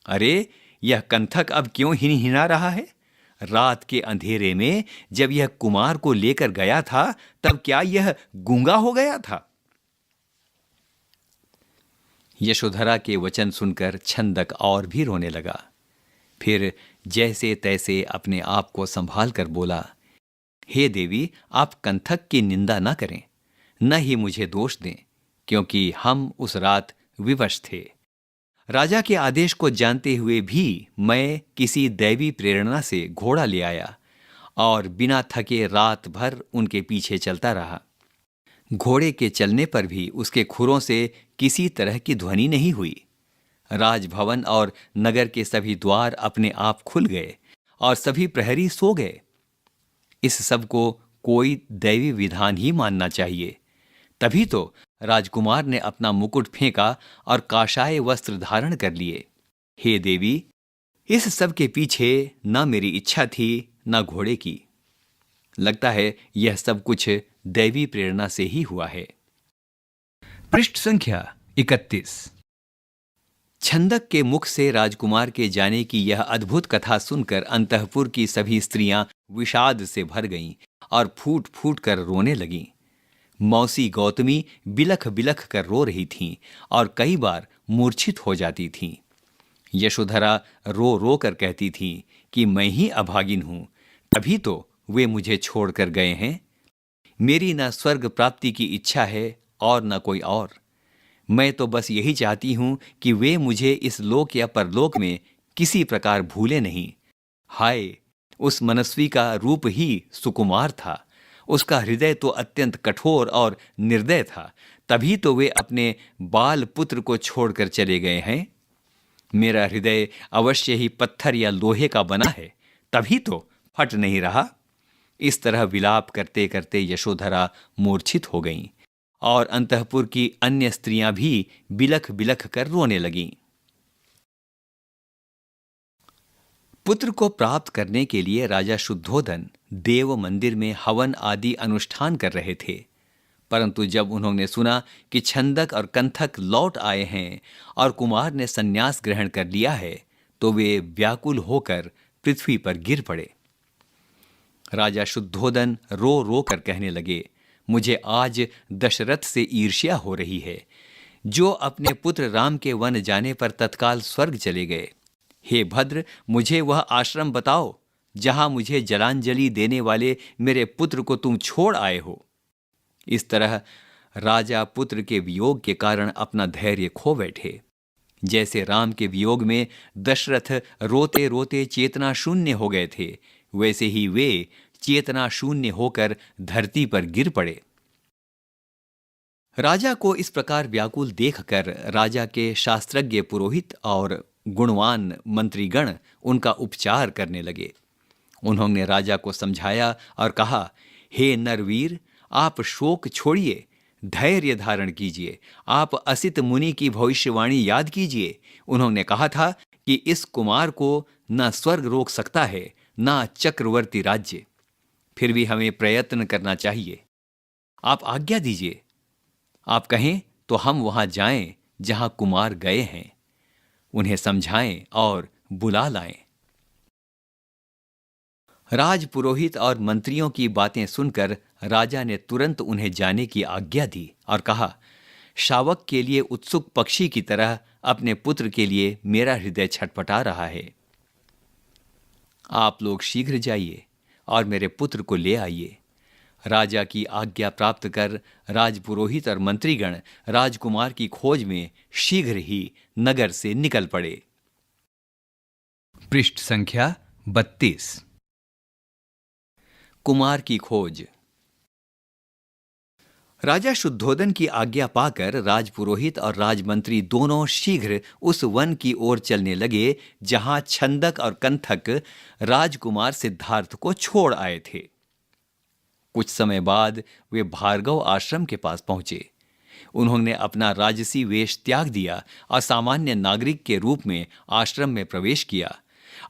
अरे यह कंथक अब क्यों हिनहिना रहा है? रात के अंधेरे में जब यह कुमार को लेकर गया था तब क्या यह गूंगा हो गया था? यशोधरा के वचन सुनकर छंदक और भी रोने लगा। फिर जैसे तैसे अपने आप को संभाल कर बोला, हे देवी, आप कंथक की निंदा न करें, न ही मुझे दोष दें, क्योंकि हम उस रात विवश थे। राजा के आदेश को जानते हुए भी मैं किसी दैवी प्रेरणा से घोड़ा ले आया और बिना थके रात भर उनके पीछे चलता रहा। घोड़े के चलने पर भी उसके खुरों से किसी तरह की ध्वनि नहीं हुई। राजभवन और नगर के सभी द्वार अपने आप खुल गए और सभी प्रहरी सो गए। इस सब को कोई दैवी विधान ही मानना चाहिए। तभी तो राजकुमार ने अपना मुकुट फेंका और काशाय वस्त्र धारण कर लिए। हे देवी, इस सब के पीछे न मेरी इच्छा थी न घोड़े की। लगता है यह सब कुछ दैवी प्रेरणा से ही हुआ है। पृष्ठ संख्या 31। छंदक के मुख से राजकुमार के जाने की यह अद्भुत कथा सुनकर अंतःपुर की सभी स्त्रियां विषाद से भर गईं और फूट फूट कर रोने लगीं। मौसी गौतमी बिलख बिलख कर रो रही थीं और कई बार मूर्छित हो जाती थीं। यशोधरा रो रो कर कहती थीं कि मैं ही अभागिन हूं, तभी तो वे मुझे छोड़कर गए हैं। मेरी न स्वर्ग प्राप्ति की इच्छा है और न कोई और। मैं तो बस यही चाहती हूं कि वे मुझे इस लोक या परलोक में किसी प्रकार भूले नहीं। हाय, उस मनस्वी का रूप ही सुकुमार था। उसका हृदय तो अत्यंत कठोर और निर्दय था, तभी तो वे अपने बाल पुत्र को छोड़कर चले गए हैं। मेरा हृदय अवश्य ही पत्थर या लोहे का बना है, तभी तो फट नहीं रहा। इस तरह विलाप करते करते यशोधरा मूर्छित हो गईं और अंतःपुर की अन्य स्त्रियां भी बिलख बिलख कर रोने लगीं। पुत्र को प्राप्त करने के लिए राजा शुद्धोधन देव मंदिर में हवन आदि अनुष्ठान कर रहे थे, परंतु जब उन्होंने सुना कि छंदक और कंथक लौट आए हैं और कुमार ने संन्यास ग्रहण कर लिया है, तो वे व्याकुल होकर पृथ्वी पर गिर पड़े। राजा शुद्धोधन रो रो कर कहने लगे, मुझे आज दशरथ से ईर्ष्या हो रही है, जो अपने पुत्र राम के वन जाने पर तत्काल स्वर्ग चले गए। हे भद्र, मुझे वह आश्रम बताओ जहां मुझे जलांजलि देने वाले मेरे पुत्र को तुम छोड़ आए हो। इस तरह राजा पुत्र के वियोग के कारण अपना धैर्य खो बैठे। जैसे राम के वियोग में दशरथ रोते रोते चेतना शून्य हो गए थे, वैसे ही वे चेतना शून्य होकर धरती पर गिर पड़े। राजा को इस प्रकार व्याकुल देखकर राजा के शास्त्रज्ञ पुरोहित और गुणवान मंत्रीगण उनका उपचार करने लगे। उन्होंने राजा को समझाया और कहा, हे नरवीर, आप शोक छोड़िए, धैर्य धारण कीजिए। आप असित मुनि की भविष्यवाणी याद कीजिए। उन्होंने कहा था कि इस कुमार को न स्वर्ग रोक सकता है, न चक्रवर्ती राज्य। फिर भी हमें प्रयत्न करना चाहिए। आप आज्ञा दीजिए। आप कहें तो हम वहां जाएं जहां कुमार गए हैं, उन्हें समझाएं और बुला लाएं। राजपुरोहित और मंत्रियों की बातें सुनकर राजा ने तुरंत उन्हें जाने की आज्ञा दी और कहा, शावक के लिए उत्सुक पक्षी की तरह अपने पुत्र के लिए मेरा हृदय छटपटा रहा है। आप लोग शीघ्र जाइए और मेरे पुत्र को ले आइए। राजा की आज्ञा प्राप्त कर राजपुरोहित और मंत्रीगण राजकुमार की खोज में शीघ्र ही नगर से निकल पड़े। पृष्ठ संख्या 32। कुमार की खोज। राजा शुद्धोधन की आज्ञा पाकर राजपुरोहित और राजमंत्री दोनों शीघ्र उस वन की ओर चलने लगे जहां छंदक और कंथक राजकुमार सिद्धार्थ को छोड़ आए थे। कुछ समय बाद वे भार्गव आश्रम के पास पहुंचे। उन्होंने अपना राजसी वेश त्याग दिया और सामान्य नागरिक के रूप में आश्रम में प्रवेश किया।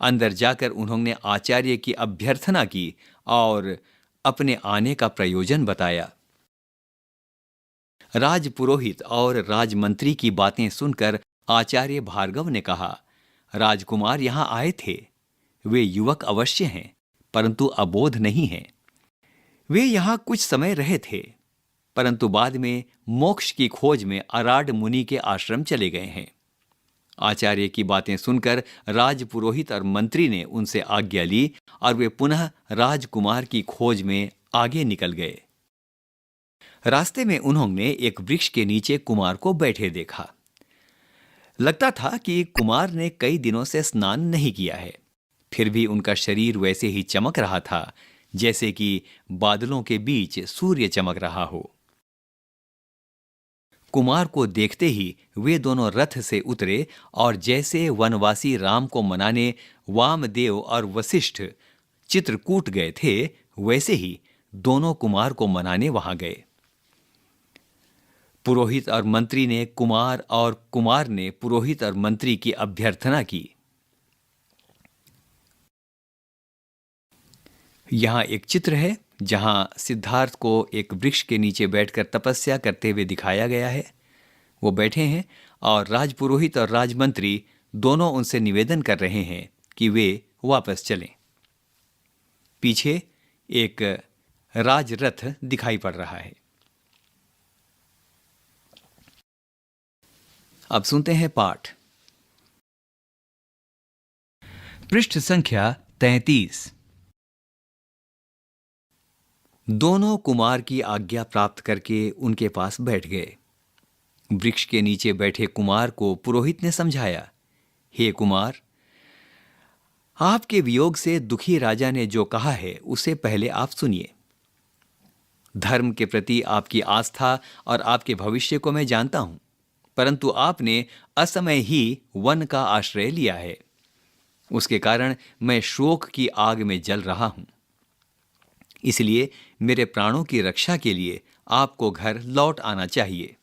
अंदर जाकर उन्होंने आचार्य की अभ्यर्थना की और अपने आने का प्रयोजन बताया। राजपुरोहित और राजमंत्री की बातें सुनकर आचार्य भार्गव ने कहा, राजकुमार यहां आए थे। वे युवक अवश्य हैं, परंतु अबोध नहीं हैं। वे यहां कुछ समय रहे थे, परंतु बाद में मोक्ष की खोज में अराड मुनि के आश्रम चले गए हैं। आचार्य की बातें सुनकर राजपुरोहित और मंत्री ने उनसे आज्ञा ली और वे पुनः राजकुमार की खोज में आगे निकल गए। रास्ते में उन्होंने एक वृक्ष के नीचे कुमार को बैठे देखा। लगता था कि कुमार ने कई दिनों से स्नान नहीं किया है, फिर भी उनका शरीर वैसे ही चमक रहा था जैसे कि बादलों के बीच सूर्य चमक रहा हो। कुमार को देखते ही वे दोनों रथ से उतरे और जैसे वनवासी राम को मनाने वामदेव और वशिष्ठ चित्रकूट गए थे, वैसे ही दोनों कुमार को मनाने वहां गए। पुरोहित और मंत्री ने कुमार और कुमार ने पुरोहित और मंत्री की अभ्यर्थना की। यहां एक चित्र है जहां सिद्धार्थ को एक वृक्ष के नीचे बैठकर तपस्या करते हुए दिखाया गया है। वो बैठे हैं और राजपुरोहित और राजमंत्री दोनों उनसे निवेदन कर रहे हैं कि वे वापस चलें। पीछे एक राजरथ दिखाई पड़ रहा है। अब सुनते हैं पाठ। पृष्ठ संख्या 33। दोनों कुमार की आज्ञा प्राप्त करके उनके पास बैठ गए। वृक्ष के नीचे बैठे कुमार को पुरोहित ने समझाया, हे कुमार, आपके वियोग से दुखी राजा ने जो कहा है उसे पहले आप सुनिए। धर्म के प्रति आपकी आस्था और आपके भविष्य को मैं जानता हूं, परंतु आपने असमय ही वन का आश्रय लिया है। उसके कारण मैं शोक की आग में जल रहा हूं। इसलिए मेरे प्राणों की रक्षा के लिए आपको घर लौट आना चाहिए।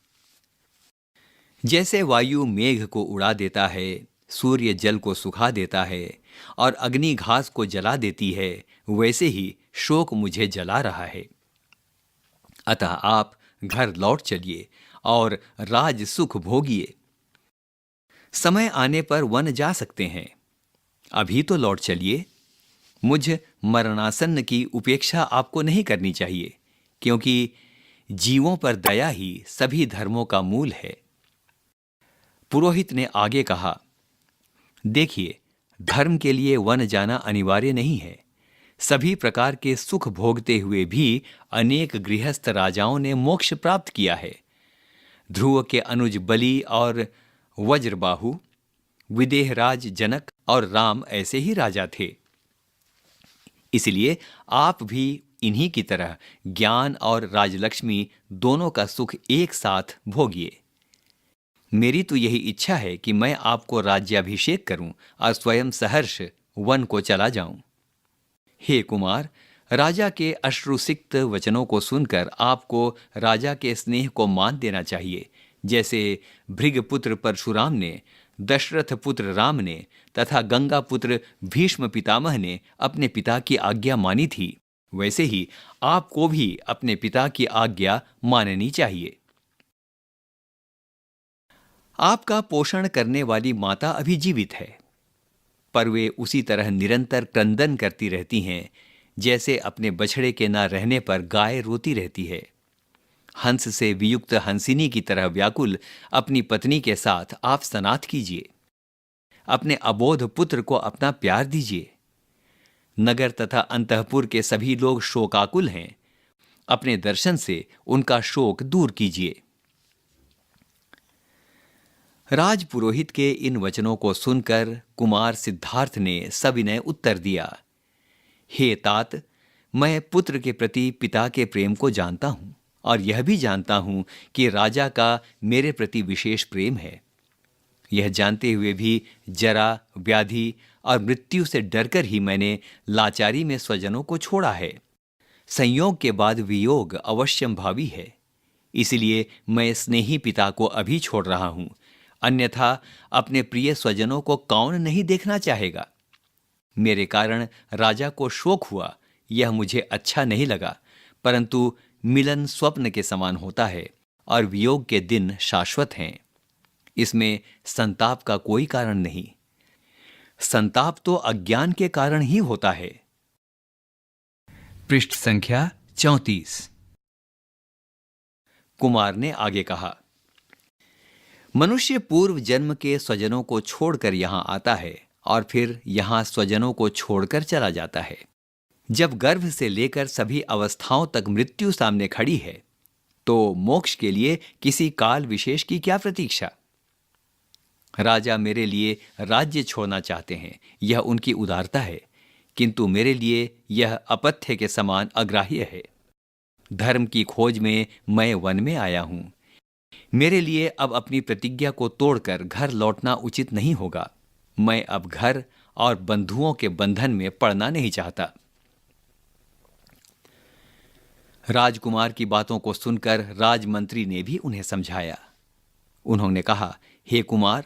जैसे वायु मेघ को उड़ा देता है, सूर्य जल को सुखा देता है और अग्नि घास को जला देती है, वैसे ही शोक मुझे जला रहा है। अतः आप घर लौट चलिए और राज सुख भोगिए। समय आने पर वन जा सकते हैं, अभी तो लौट चलिए। मुझ मरणासन्न की उपेक्षा आपको नहीं करनी चाहिए, क्योंकि जीवों पर दया ही सभी धर्मों का मूल है। पुरोहित ने आगे कहा, देखिए, धर्म के लिए वन जाना अनिवार्य नहीं है। सभी प्रकार के सुख भोगते हुए भी अनेक गृहस्थ राजाओं ने मोक्ष प्राप्त किया है। ध्रुव के अनुज बलि और वज्रबाहु, विदेहराज जनक और राम ऐसे ही राजा थे। इसलिए आप भी इन्हीं की तरह ज्ञान और राजलक्ष्मी दोनों का सुख एक साथ भोगिए। मेरी तो यही इच्छा है कि मैं आपको राज्याभिषेक करूं और स्वयं सहर्ष वन को चला जाऊं। हे कुमार, राजा के अश्रुसिक्त वचनों को सुनकर आपको राजा के स्नेह को मान देना चाहिए, जैसे भृगपुत्र परशुराम ने, दशरथ पुत्र राम ने तथा गंगा पुत्र भीष्म पितामह ने अपने पिता की आज्ञा मानी थी, वैसे ही आपको भी अपने पिता की आज्ञा माननी चाहिए। आपका पोषण करने वाली माता अभी जीवित है, पर वे उसी तरह निरंतर क्रंदन करती रहती हैं जैसे अपने बछड़े के न रहने पर गाय रोती रहती है। हंस से वियुक्त हंसिनी की तरह व्याकुल अपनी पत्नी के साथ आप सनाथ कीजिए। अपने अबोध पुत्र को अपना प्यार दीजिए। नगर तथा अंतःपुर के सभी लोग शोकाकुल हैं, अपने दर्शन से उनका शोक दूर कीजिए। राजपुरोहित के इन वचनों को सुनकर कुमार सिद्धार्थ ने सविनय उत्तर दिया, हे तात, मैं पुत्र के प्रति पिता के प्रेम को जानता हूं और यह भी जानता हूं कि राजा का मेरे प्रति विशेष प्रेम है। यह जानते हुए भी जरा, व्याधि और मृत्यु से डरकर ही मैंने लाचारी में स्वजनों को छोड़ा है। संयोग के बाद वियोग अवश्यंभावी है, इसलिए मैं स्नेही पिता को अभी छोड़ रहा हूं, अन्यथा अपने प्रिय स्वजनों को कौन नहीं देखना चाहेगा। मेरे कारण राजा को शोक हुआ, यह मुझे अच्छा नहीं लगा, परंतु मिलन स्वप्न के समान होता है और वियोग के दिन शाश्वत हैं। इसमें संताप का कोई कारण नहीं। संताप तो अज्ञान के कारण ही होता है। पृष्ठ संख्या 34। कुमार ने आगे कहा, मनुष्य पूर्व जन्म के स्वजनों को छोड़कर यहां आता है और फिर यहां स्वजनों को छोड़कर चला जाता है। जब गर्भ से लेकर सभी अवस्थाओं तक मृत्यु सामने खड़ी है, तो मोक्ष के लिए किसी काल विशेष की क्या प्रतीक्षा। राजा मेरे लिए राज्य छोड़ना चाहते हैं, यह उनकी उदारता है, किंतु मेरे लिए यह अपथ्य के समान अग्राह्य है। धर्म की खोज में मैं वन में आया हूं। मेरे लिए अब अपनी प्रतिज्ञा को तोड़कर घर लौटना उचित नहीं होगा। मैं अब घर और बंधुओं के बंधन में पड़ना नहीं चाहता। राजकुमार की बातों को सुनकर राजमंत्री ने भी उन्हें समझाया। उन्होंने कहा, हे कुमार,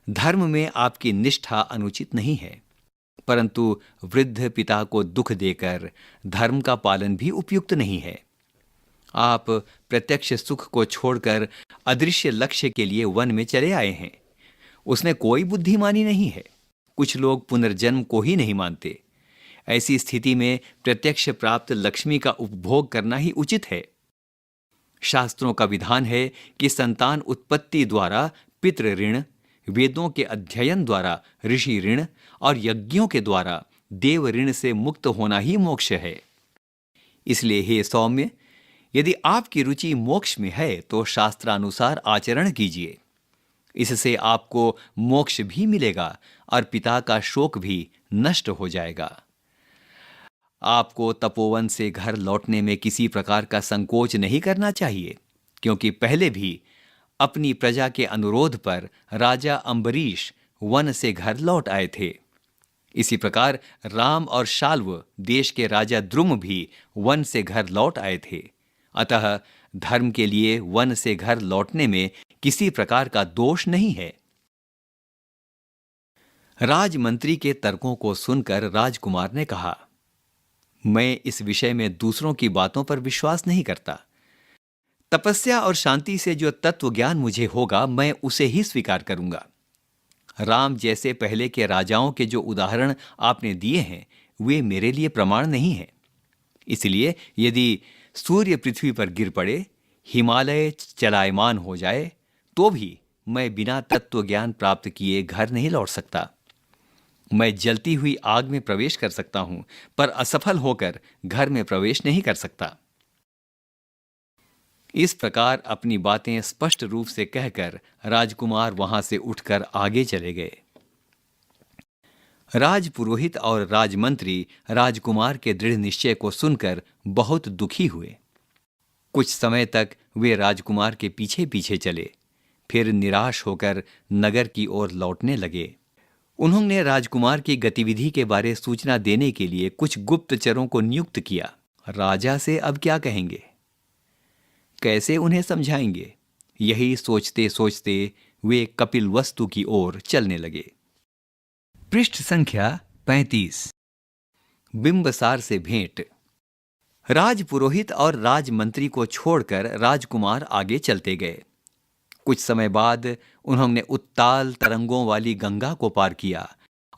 धर्म में आपकी निष्ठा अनुचित नहीं है, परंतु वृद्ध पिता को दुख देकर धर्म का पालन भी उपयुक्त नहीं है। आप प्रत्यक्ष सुख को छोड़कर अदृश्य लक्ष्य के लिए वन में चले आए हैं। उसमें कोई बुद्धिमानी नहीं है। कुछ लोग पुनर्जन्म को ही नहीं मानते। ऐसी स्थिति में प्रत्यक्ष प्राप्त लक्ष्मी का उपभोग करना ही उचित है। शास्त्रों का विधान है कि संतान उत्पत्ति द्वारा पितृ ऋण, वेदों के अध्ययन द्वारा ऋषि ऋण और यज्ञों के द्वारा देव ऋण से मुक्त होना ही मोक्ष है। इसलिए हे सौम्य, यदि आपकी रुचि मोक्ष में है तो शास्त्रानुसार आचरण कीजिए। इससे आपको मोक्ष भी मिलेगा और पिता का शोक भी नष्ट हो जाएगा। आपको तपोवन से घर लौटने में किसी प्रकार का संकोच नहीं करना चाहिए, क्योंकि पहले भी अपनी प्रजा के अनुरोध पर राजा अम्बरीश वन से घर लौट आए थे। इसी प्रकार राम और शाल्व देश के राजा द्रुम भी वन से घर लौट आए थे। अतः धर्म के लिए वन से घर लौटने में किसी प्रकार का दोष नहीं है। राजमंत्री के तर्कों को सुनकर राजकुमार ने कहा, मैं इस विषय में दूसरों की बातों पर विश्वास नहीं करता। तपस्या और शांति से जो तत्व ज्ञान मुझे होगा, मैं उसे ही स्वीकार करूंगा। राम जैसे पहले के राजाओं के जो उदाहरण आपने दिए हैं, वे मेरे लिए प्रमाण नहीं हैं। इसलिए यदि सूर्य पृथ्वी पर गिर पड़े, हिमालय चलायमान हो जाए, तो भी मैं बिना तत्व ज्ञान प्राप्त किए घर नहीं लौट सकता। मैं जलती हुई आग में प्रवेश कर सकता हूं, पर असफल होकर घर में प्रवेश नहीं कर सकता। इस प्रकार अपनी बातें स्पष्ट रूप से कहकर राजकुमार वहां से उठकर आगे चले गए। राजपुरोहित और राजमंत्री राजकुमार के दृढ़ निश्चय को सुनकर बहुत दुखी हुए। कुछ समय तक वे राजकुमार के पीछे पीछे चले, फिर निराश होकर नगर की ओर लौटने लगे। उन्होंने राजकुमार की गतिविधि के बारे सूचना देने के लिए कुछ गुप्तचरों को नियुक्त किया। राजा से अब क्या कहेंगे, कैसे उन्हें समझाएंगे? यही सोचते सोचते वे कपिलवस्तु की ओर चलने लगे। पृष्ठ संख्या 35। बिंबसार से भेंट। राजपुरोहित और राजमंत्री को छोड़कर राजकुमार आगे चलते गए। कुछ समय बाद उन्होंने उत्ताल तरंगों वाली गंगा को पार किया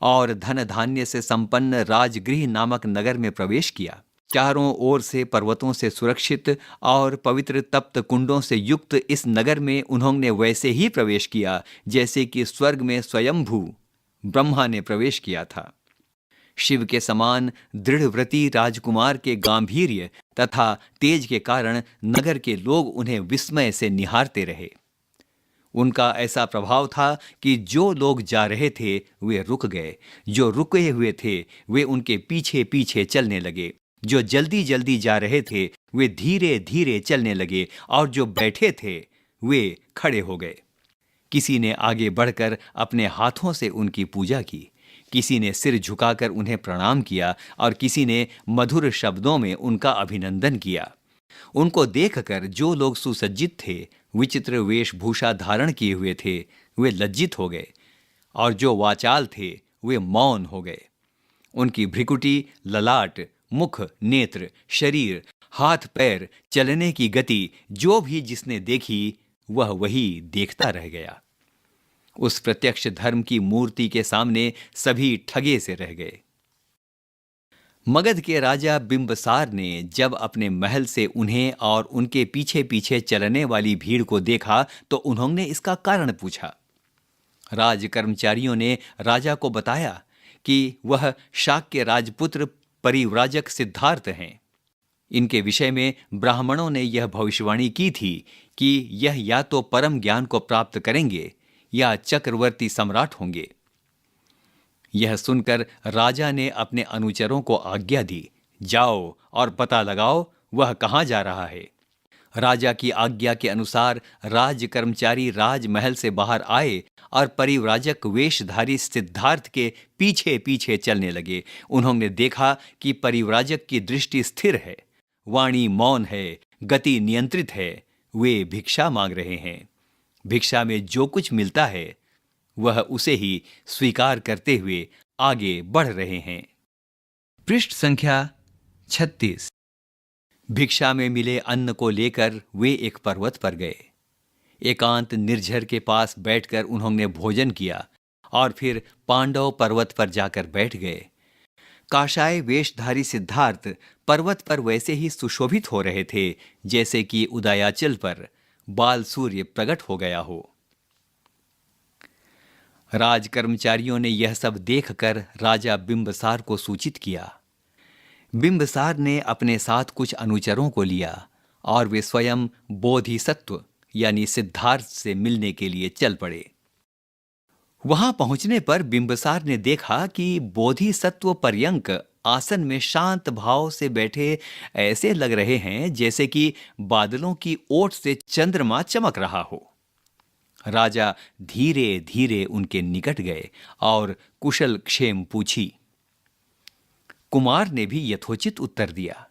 और धन धान्य से संपन्न राजगृह नामक नगर में प्रवेश किया। चारों ओर से पर्वतों से सुरक्षित और पवित्र तप्त कुंडों से युक्त इस नगर में उन्होंने वैसे ही प्रवेश किया जैसे कि स्वर्ग में स्वयंभू ब्रह्मा ने प्रवेश किया था। शिव के समान दृढ़व्रती राजकुमार के गांभीर्य तथा तेज के कारण नगर के लोग उन्हें विस्मय से निहारते रहे। उनका ऐसा प्रभाव था कि जो लोग जा रहे थे वे रुक गए, जो रुके हुए थे वे उनके पीछे पीछे चलने लगे, जो जल्दी जल्दी जा रहे थे वे धीरे धीरे चलने लगे और जो बैठे थे वे खड़े हो गए। किसी ने आगे बढ़कर अपने हाथों से उनकी पूजा की, किसी ने सिर झुकाकर उन्हें प्रणाम किया और किसी ने मधुर शब्दों में उनका अभिनंदन किया। उनको देखकर जो लोग सुसज्जित थे, विचित्र वेशभूषा धारण किए हुए थे, वे लज्जित हो गए और जो वाचाल थे वे मौन हो गए। उनकी भ्रिकुटी, ललाट, मुख, नेत्र, शरीर, हाथ पैर, चलने की गति जो भी जिसने देखी वह वही देखता रह गया। उस प्रत्यक्ष धर्म की मूर्ति के सामने सभी ठगे से रह गए। मगध के राजा बिंबसार ने जब अपने महल से उन्हें और उनके पीछे पीछे चलने वाली भीड़ को देखा तो उन्होंने इसका कारण पूछा। राज कर्मचारियों ने राजा को बताया कि वह शाक्य राजपुत्र परिव्राजक सिद्धार्थ हैं। इनके विषय में ब्राह्मणों ने यह भविष्यवाणी की थी कि यह या तो परम ज्ञान को प्राप्त करेंगे या चक्रवर्ती सम्राट होंगे। यह सुनकर राजा ने अपने अनुचरों को आज्ञा दी, जाओ और पता लगाओ वह कहां जा रहा है। राजा की आज्ञा के अनुसार राज कर्मचारी राजमहल से बाहर आए और परिव्राजक वेशधारी सिद्धार्थ के पीछे पीछे चलने लगे। उन्होंने देखा कि परिव्राजक की दृष्टि स्थिर है, वाणी मौन है, गति नियंत्रित है। वे भिक्षा मांग रहे हैं। भिक्षा में जो कुछ मिलता है वह उसे ही स्वीकार करते हुए आगे बढ़ रहे हैं। पृष्ठ संख्या 36। भिक्षा में मिले अन्न को लेकर वे एक पर्वत पर गए। एकांत निर्झर के पास बैठकर उन्होंने भोजन किया और फिर पांडव पर्वत पर जाकर बैठ गए। काषाय वेशधारी सिद्धार्थ पर्वत पर वैसे ही सुशोभित हो रहे थे जैसे कि उदयाचल पर बाल सूर्य प्रकट हो गया हो। राज कर्मचारियों ने यह सब देखकर राजा बिंबसार को सूचित किया। बिंबसार ने अपने साथ कुछ अनुचरों को लिया और वे स्वयं बोधिसत्व यानी सिद्धार्थ से मिलने के लिए चल पड़े। वहां पहुंचने पर बिंबसार ने देखा कि बोधिसत्व पर्यंक आसन में शांत भाव से बैठे ऐसे लग रहे हैं जैसे कि बादलों की ओट से चंद्रमा चमक रहा हो। राजा धीरे धीरे उनके निकट गए और कुशल क्षेम पूछी। कुमार ने भी यथोचित उत्तर दिया।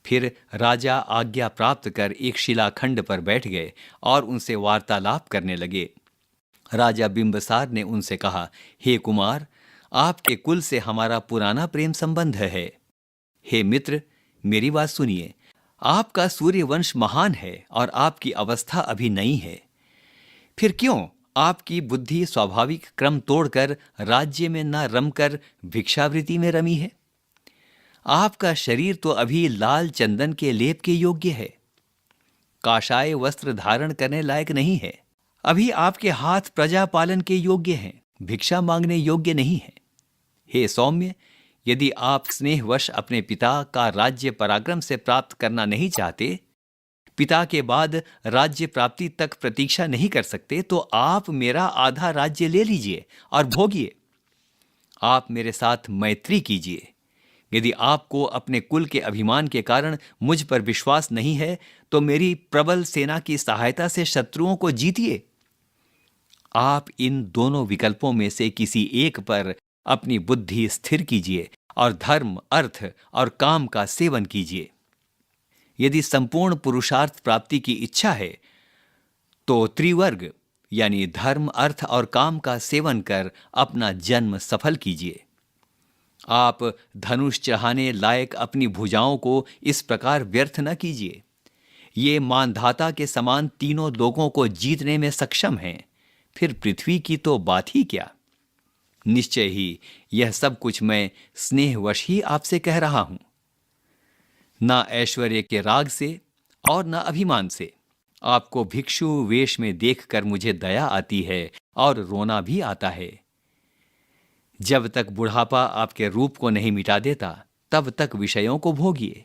फिर राजा आज्ञा प्राप्त कर एक शिलाखंड पर बैठ गए और उनसे वार्तालाप करने लगे। राजा बिंबसार ने उनसे कहा, हे कुमार, आपके कुल से हमारा पुराना प्रेम संबंध है। हे मित्र, मेरी बात सुनिए। आपका सूर्यवंश महान है और आपकी अवस्था अभी नई है। फिर क्यों आपकी बुद्धि स्वाभाविक क्रम तोड़कर राज्य में न रमकर भिक्षावृत्ति में रमी है? आपका शरीर तो अभी लाल चंदन के लेप के योग्य है, काषाय वस्त्र धारण करने लायक नहीं है। अभी आपके हाथ प्रजा पालन के योग्य हैं, भिक्षा मांगने योग्य नहीं है। हे सौम्य, यदि आप स्नेहवश अपने पिता का राज्य पराक्रम से प्राप्त करना नहीं चाहते, पिता के बाद राज्य प्राप्ति तक प्रतीक्षा नहीं कर सकते, तो आप मेरा आधा राज्य ले लीजिए और भोगिए। आप मेरे साथ मैत्री कीजिए। यदि आपको अपने कुल के अभिमान के कारण मुझ पर विश्वास नहीं है, तो मेरी प्रबल सेना की सहायता से शत्रुओं को जीतिए। आप इन दोनों विकल्पों में से किसी एक पर अपनी बुद्धि स्थिर कीजिए और धर्म, अर्थ और काम का सेवन कीजिए। यदि संपूर्ण पुरुषार्थ प्राप्ति की इच्छा है, तो त्रिवर्ग यानी धर्म, अर्थ और काम का सेवन कर अपना जन्म सफल कीजिए। आप धनुष चढ़ाने लायक अपनी भुजाओं को इस प्रकार व्यर्थ न कीजिए। ये मानधाता के समान तीनों लोगों को जीतने में सक्षम हैं, फिर पृथ्वी की तो बात ही क्या। निश्चय ही यह सब कुछ मैं स्नेहवश ही आपसे कह रहा हूं, ना ऐश्वर्य के राग से और ना अभिमान से। आपको भिक्षु वेश में देखकर मुझे दया आती है और रोना भी आता है। जब तक बुढ़ापा आपके रूप को नहीं मिटा देता, तब तक विषयों को भोगिए।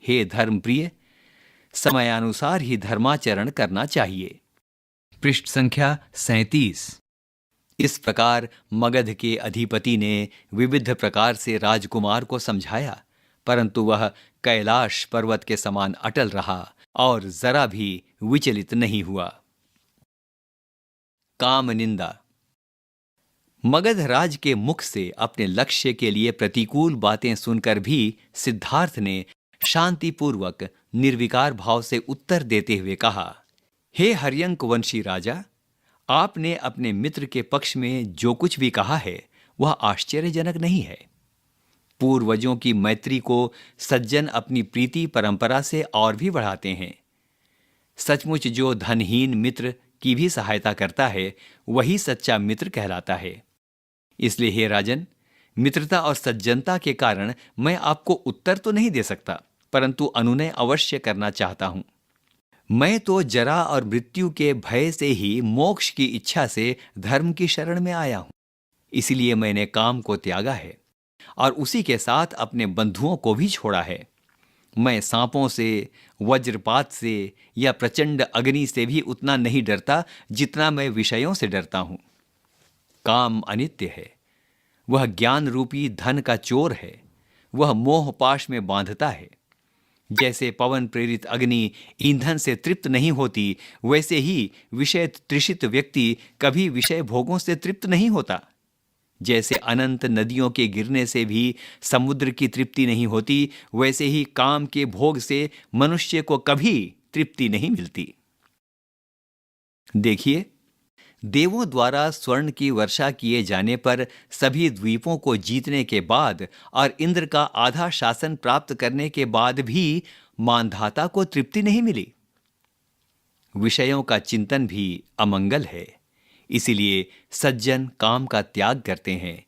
हे धर्मप्रिय, समयानुसार ही धर्माचरण करना चाहिए। पृष्ठ संख्या 37। इस प्रकार मगध के अधिपति ने विविध प्रकार से राजकुमार को समझाया, परंतु वह कैलाश पर्वत के समान अटल रहा और जरा भी विचलित नहीं हुआ। काम निंदा। मगध राज के मुख से अपने लक्ष्य के लिए प्रतिकूल बातें सुनकर भी सिद्धार्थ ने शांतिपूर्वक निर्विकार भाव से उत्तर देते हुए कहा, हे हर्यंक वंशी राजा, आपने अपने मित्र के पक्ष में जो कुछ भी कहा है वह आश्चर्यजनक नहीं है। पूर्वजों की मैत्री को सज्जन अपनी प्रीति परंपरा से और भी बढ़ाते हैं। सचमुच जो धनहीन मित्र की भी सहायता करता है, वही सच्चा मित्र कहलाता है। इसलिए हे राजन, मित्रता और सज्जनता के कारण मैं आपको उत्तर तो नहीं दे सकता, परंतु अनुनय अवश्य करना चाहता हूं। मैं तो जरा और मृत्यु के भय से ही मोक्ष की इच्छा से धर्म की शरण में आया हूं। इसलिए मैंने काम को त्यागा है और उसी के साथ अपने बंधुओं को भी छोड़ा है। मैं सांपों से, वज्रपात से या प्रचंड अग्नि से भी उतना नहीं डरता जितना मैं विषयों से डरता हूं। काम अनित्य है, वह ज्ञान रूपी धन का चोर है, वह मोह पाश में बांधता है। जैसे पवन प्रेरित अग्नि ईंधन से तृप्त नहीं होती, वैसे ही विषय तृषित व्यक्ति कभी विषय भोगों से तृप्त नहीं होता। जैसे अनंत नदियों के गिरने से भी समुद्र की तृप्ति नहीं होती, वैसे ही काम के भोग से मनुष्य को कभी तृप्ति नहीं मिलती। देखिए, देवों द्वारा स्वर्ण की वर्षा किए जाने पर सभी द्वीपों को जीतने के बाद और इंद्र का आधा शासन प्राप्त करने के बाद भी मानधाता को तृप्ति नहीं मिली। विषयों का चिंतन भी अमंगल है, इसीलिए सज्जन काम का त्याग करते हैं।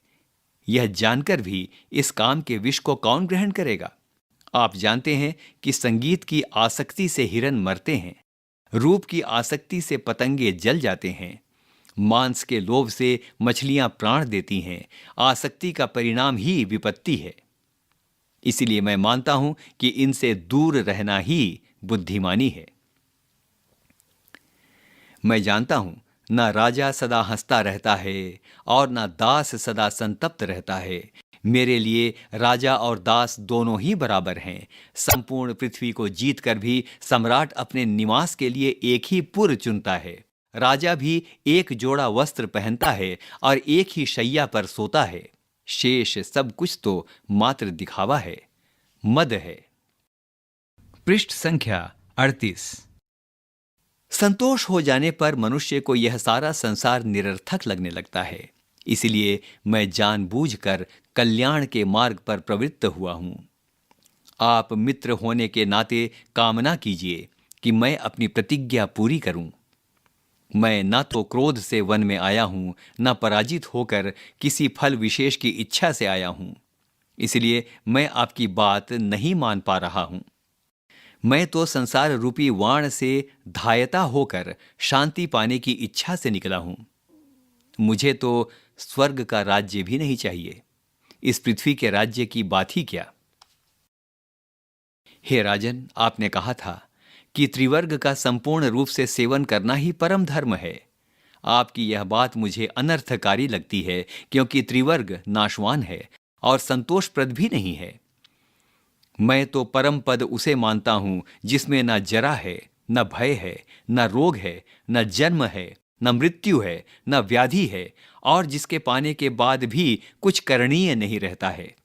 यह जानकर भी इस काम के विष को कौन ग्रहण करेगा? आप जानते हैं कि संगीत की आसक्ति से हिरन मरते हैं, रूप की आसक्ति से पतंगे जल जाते हैं, मांस के लोभ से मछलियां प्राण देती हैं। आसक्ति का परिणाम ही विपत्ति है। इसीलिए मैं मानता हूं कि इनसे दूर रहना ही बुद्धिमानी है। मैं जानता हूं, ना राजा सदा हंसता रहता है और ना दास सदा संतप्त रहता है। मेरे लिए राजा और दास दोनों ही बराबर हैं। संपूर्ण पृथ्वी को जीतकर भी सम्राट अपने निवास के लिए एक ही पुर चुनता है। राजा भी एक जोड़ा वस्त्र पहनता है और एक ही शैया पर सोता है। शेष सब कुछ तो मात्र दिखावा है, मद है। पृष्ठ संख्या 38। संतोष हो जाने पर मनुष्य को यह सारा संसार निरर्थक लगने लगता है। इसलिए मैं जानबूझकर कल्याण के मार्ग पर प्रवृत्त हुआ हूं। आप मित्र होने के नाते कामना कीजिए कि मैं अपनी प्रतिज्ञा पूरी करूं। मैं न तो क्रोध से वन में आया हूं, न पराजित होकर किसी फल विशेष की इच्छा से आया हूं। इसलिए मैं आपकी बात नहीं मान पा रहा हूं। मैं तो संसार रूपी वाण से धायता होकर शांति पाने की इच्छा से निकला हूं। मुझे तो स्वर्ग का राज्य भी नहीं चाहिए। इस पृथ्वी के राज्य की बात ही क्या। हे राजन, आपने कहा था कि त्रिवर्ग का संपूर्ण रूप से सेवन करना ही परम धर्म है। आपकी यह बात मुझे अनर्थकारी लगती है, क्योंकि त्रिवर्ग नाशवान है और संतोषप्रद भी नहीं है। मैं तो परम पद उसे मानता हूं जिसमें न जरा है, न भय है, न रोग है, न जन्म है, न मृत्यु है, न व्याधि है, और जिसके पाने के बाद भी कुछ करणीय नहीं रहता है।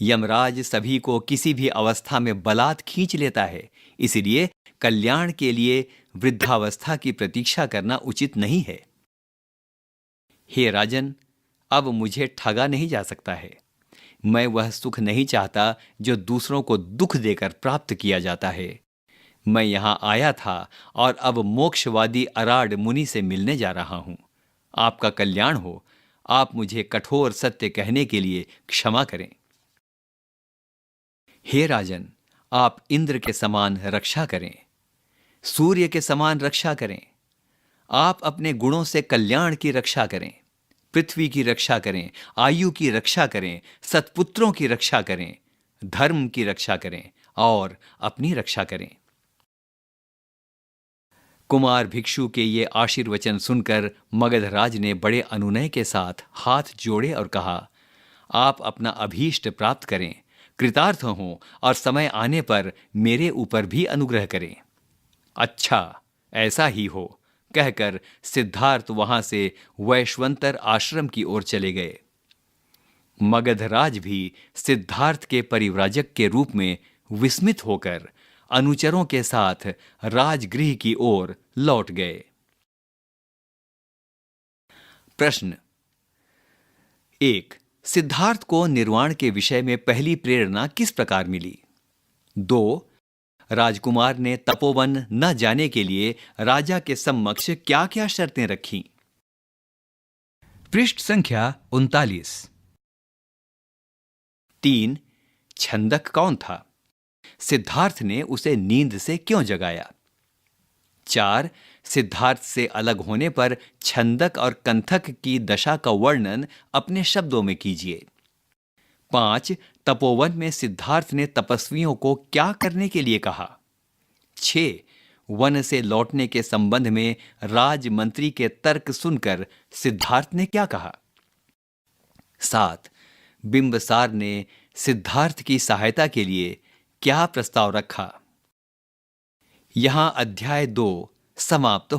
यमराज सभी को किसी भी अवस्था में बलात् खींच लेता है। इसलिए कल्याण के लिए वृद्धावस्था की प्रतीक्षा करना उचित नहीं है। हे राजन, अब मुझे ठगा नहीं जा सकता है। मैं वह सुख नहीं चाहता जो दूसरों को दुख देकर प्राप्त किया जाता है। मैं यहां आया था और अब मोक्षवादी अराड मुनि से मिलने जा रहा हूं। आपका कल्याण हो। आप मुझे कठोर सत्य कहने के लिए क्षमा करें। हे राजन, आप इंद्र के समान रक्षा करें, सूर्य के समान रक्षा करें। आप अपने गुणों से कल्याण की रक्षा करें, पृथ्वी की रक्षा करें, आयु की रक्षा करें, सत्पुत्रों की रक्षा करें, धर्म की रक्षा करें और अपनी रक्षा करें। कुमार भिक्षु के ये आशीर्वचन सुनकर मगधराज ने बड़े अनुनय के साथ हाथ जोड़े और कहा, आप अपना अभीष्ट प्राप्त करें, कृतार्थ हों और समय आने पर मेरे ऊपर भी अनुग्रह करें। अच्छा, ऐसा ही हो, कहकर सिद्धार्थ वहां से वैश्वंतर आश्रम की ओर चले गए। मगधराज भी सिद्धार्थ के परिव्राजक के रूप में विस्मित होकर अनुचरों के साथ राजगृह की ओर लौट गए। प्रश्न 1. सिद्धार्थ को निर्वाण के विषय में पहली प्रेरणा किस प्रकार मिली? 2. राजकुमार ने तपोवन न जाने के लिए राजा के समक्ष क्या क्या शर्तें रखीं? पृष्ठ संख्या 39। 3. छंदक कौन था? सिद्धार्थ ने उसे नींद से क्यों जगाया? 4. सिद्धार्थ से अलग होने पर छंदक और कंथक की दशा का वर्णन अपने शब्दों में कीजिए। 5. तपोवन में सिद्धार्थ ने तपस्वियों को क्या करने के लिए कहा? 6. वन से लौटने के संबंध में राजमंत्री के तर्क सुनकर सिद्धार्थ ने क्या कहा? 7. बिंबसार ने सिद्धार्थ की सहायता के लिए क्या प्रस्ताव रखा। यहाँ अध्याय 2 समाप्त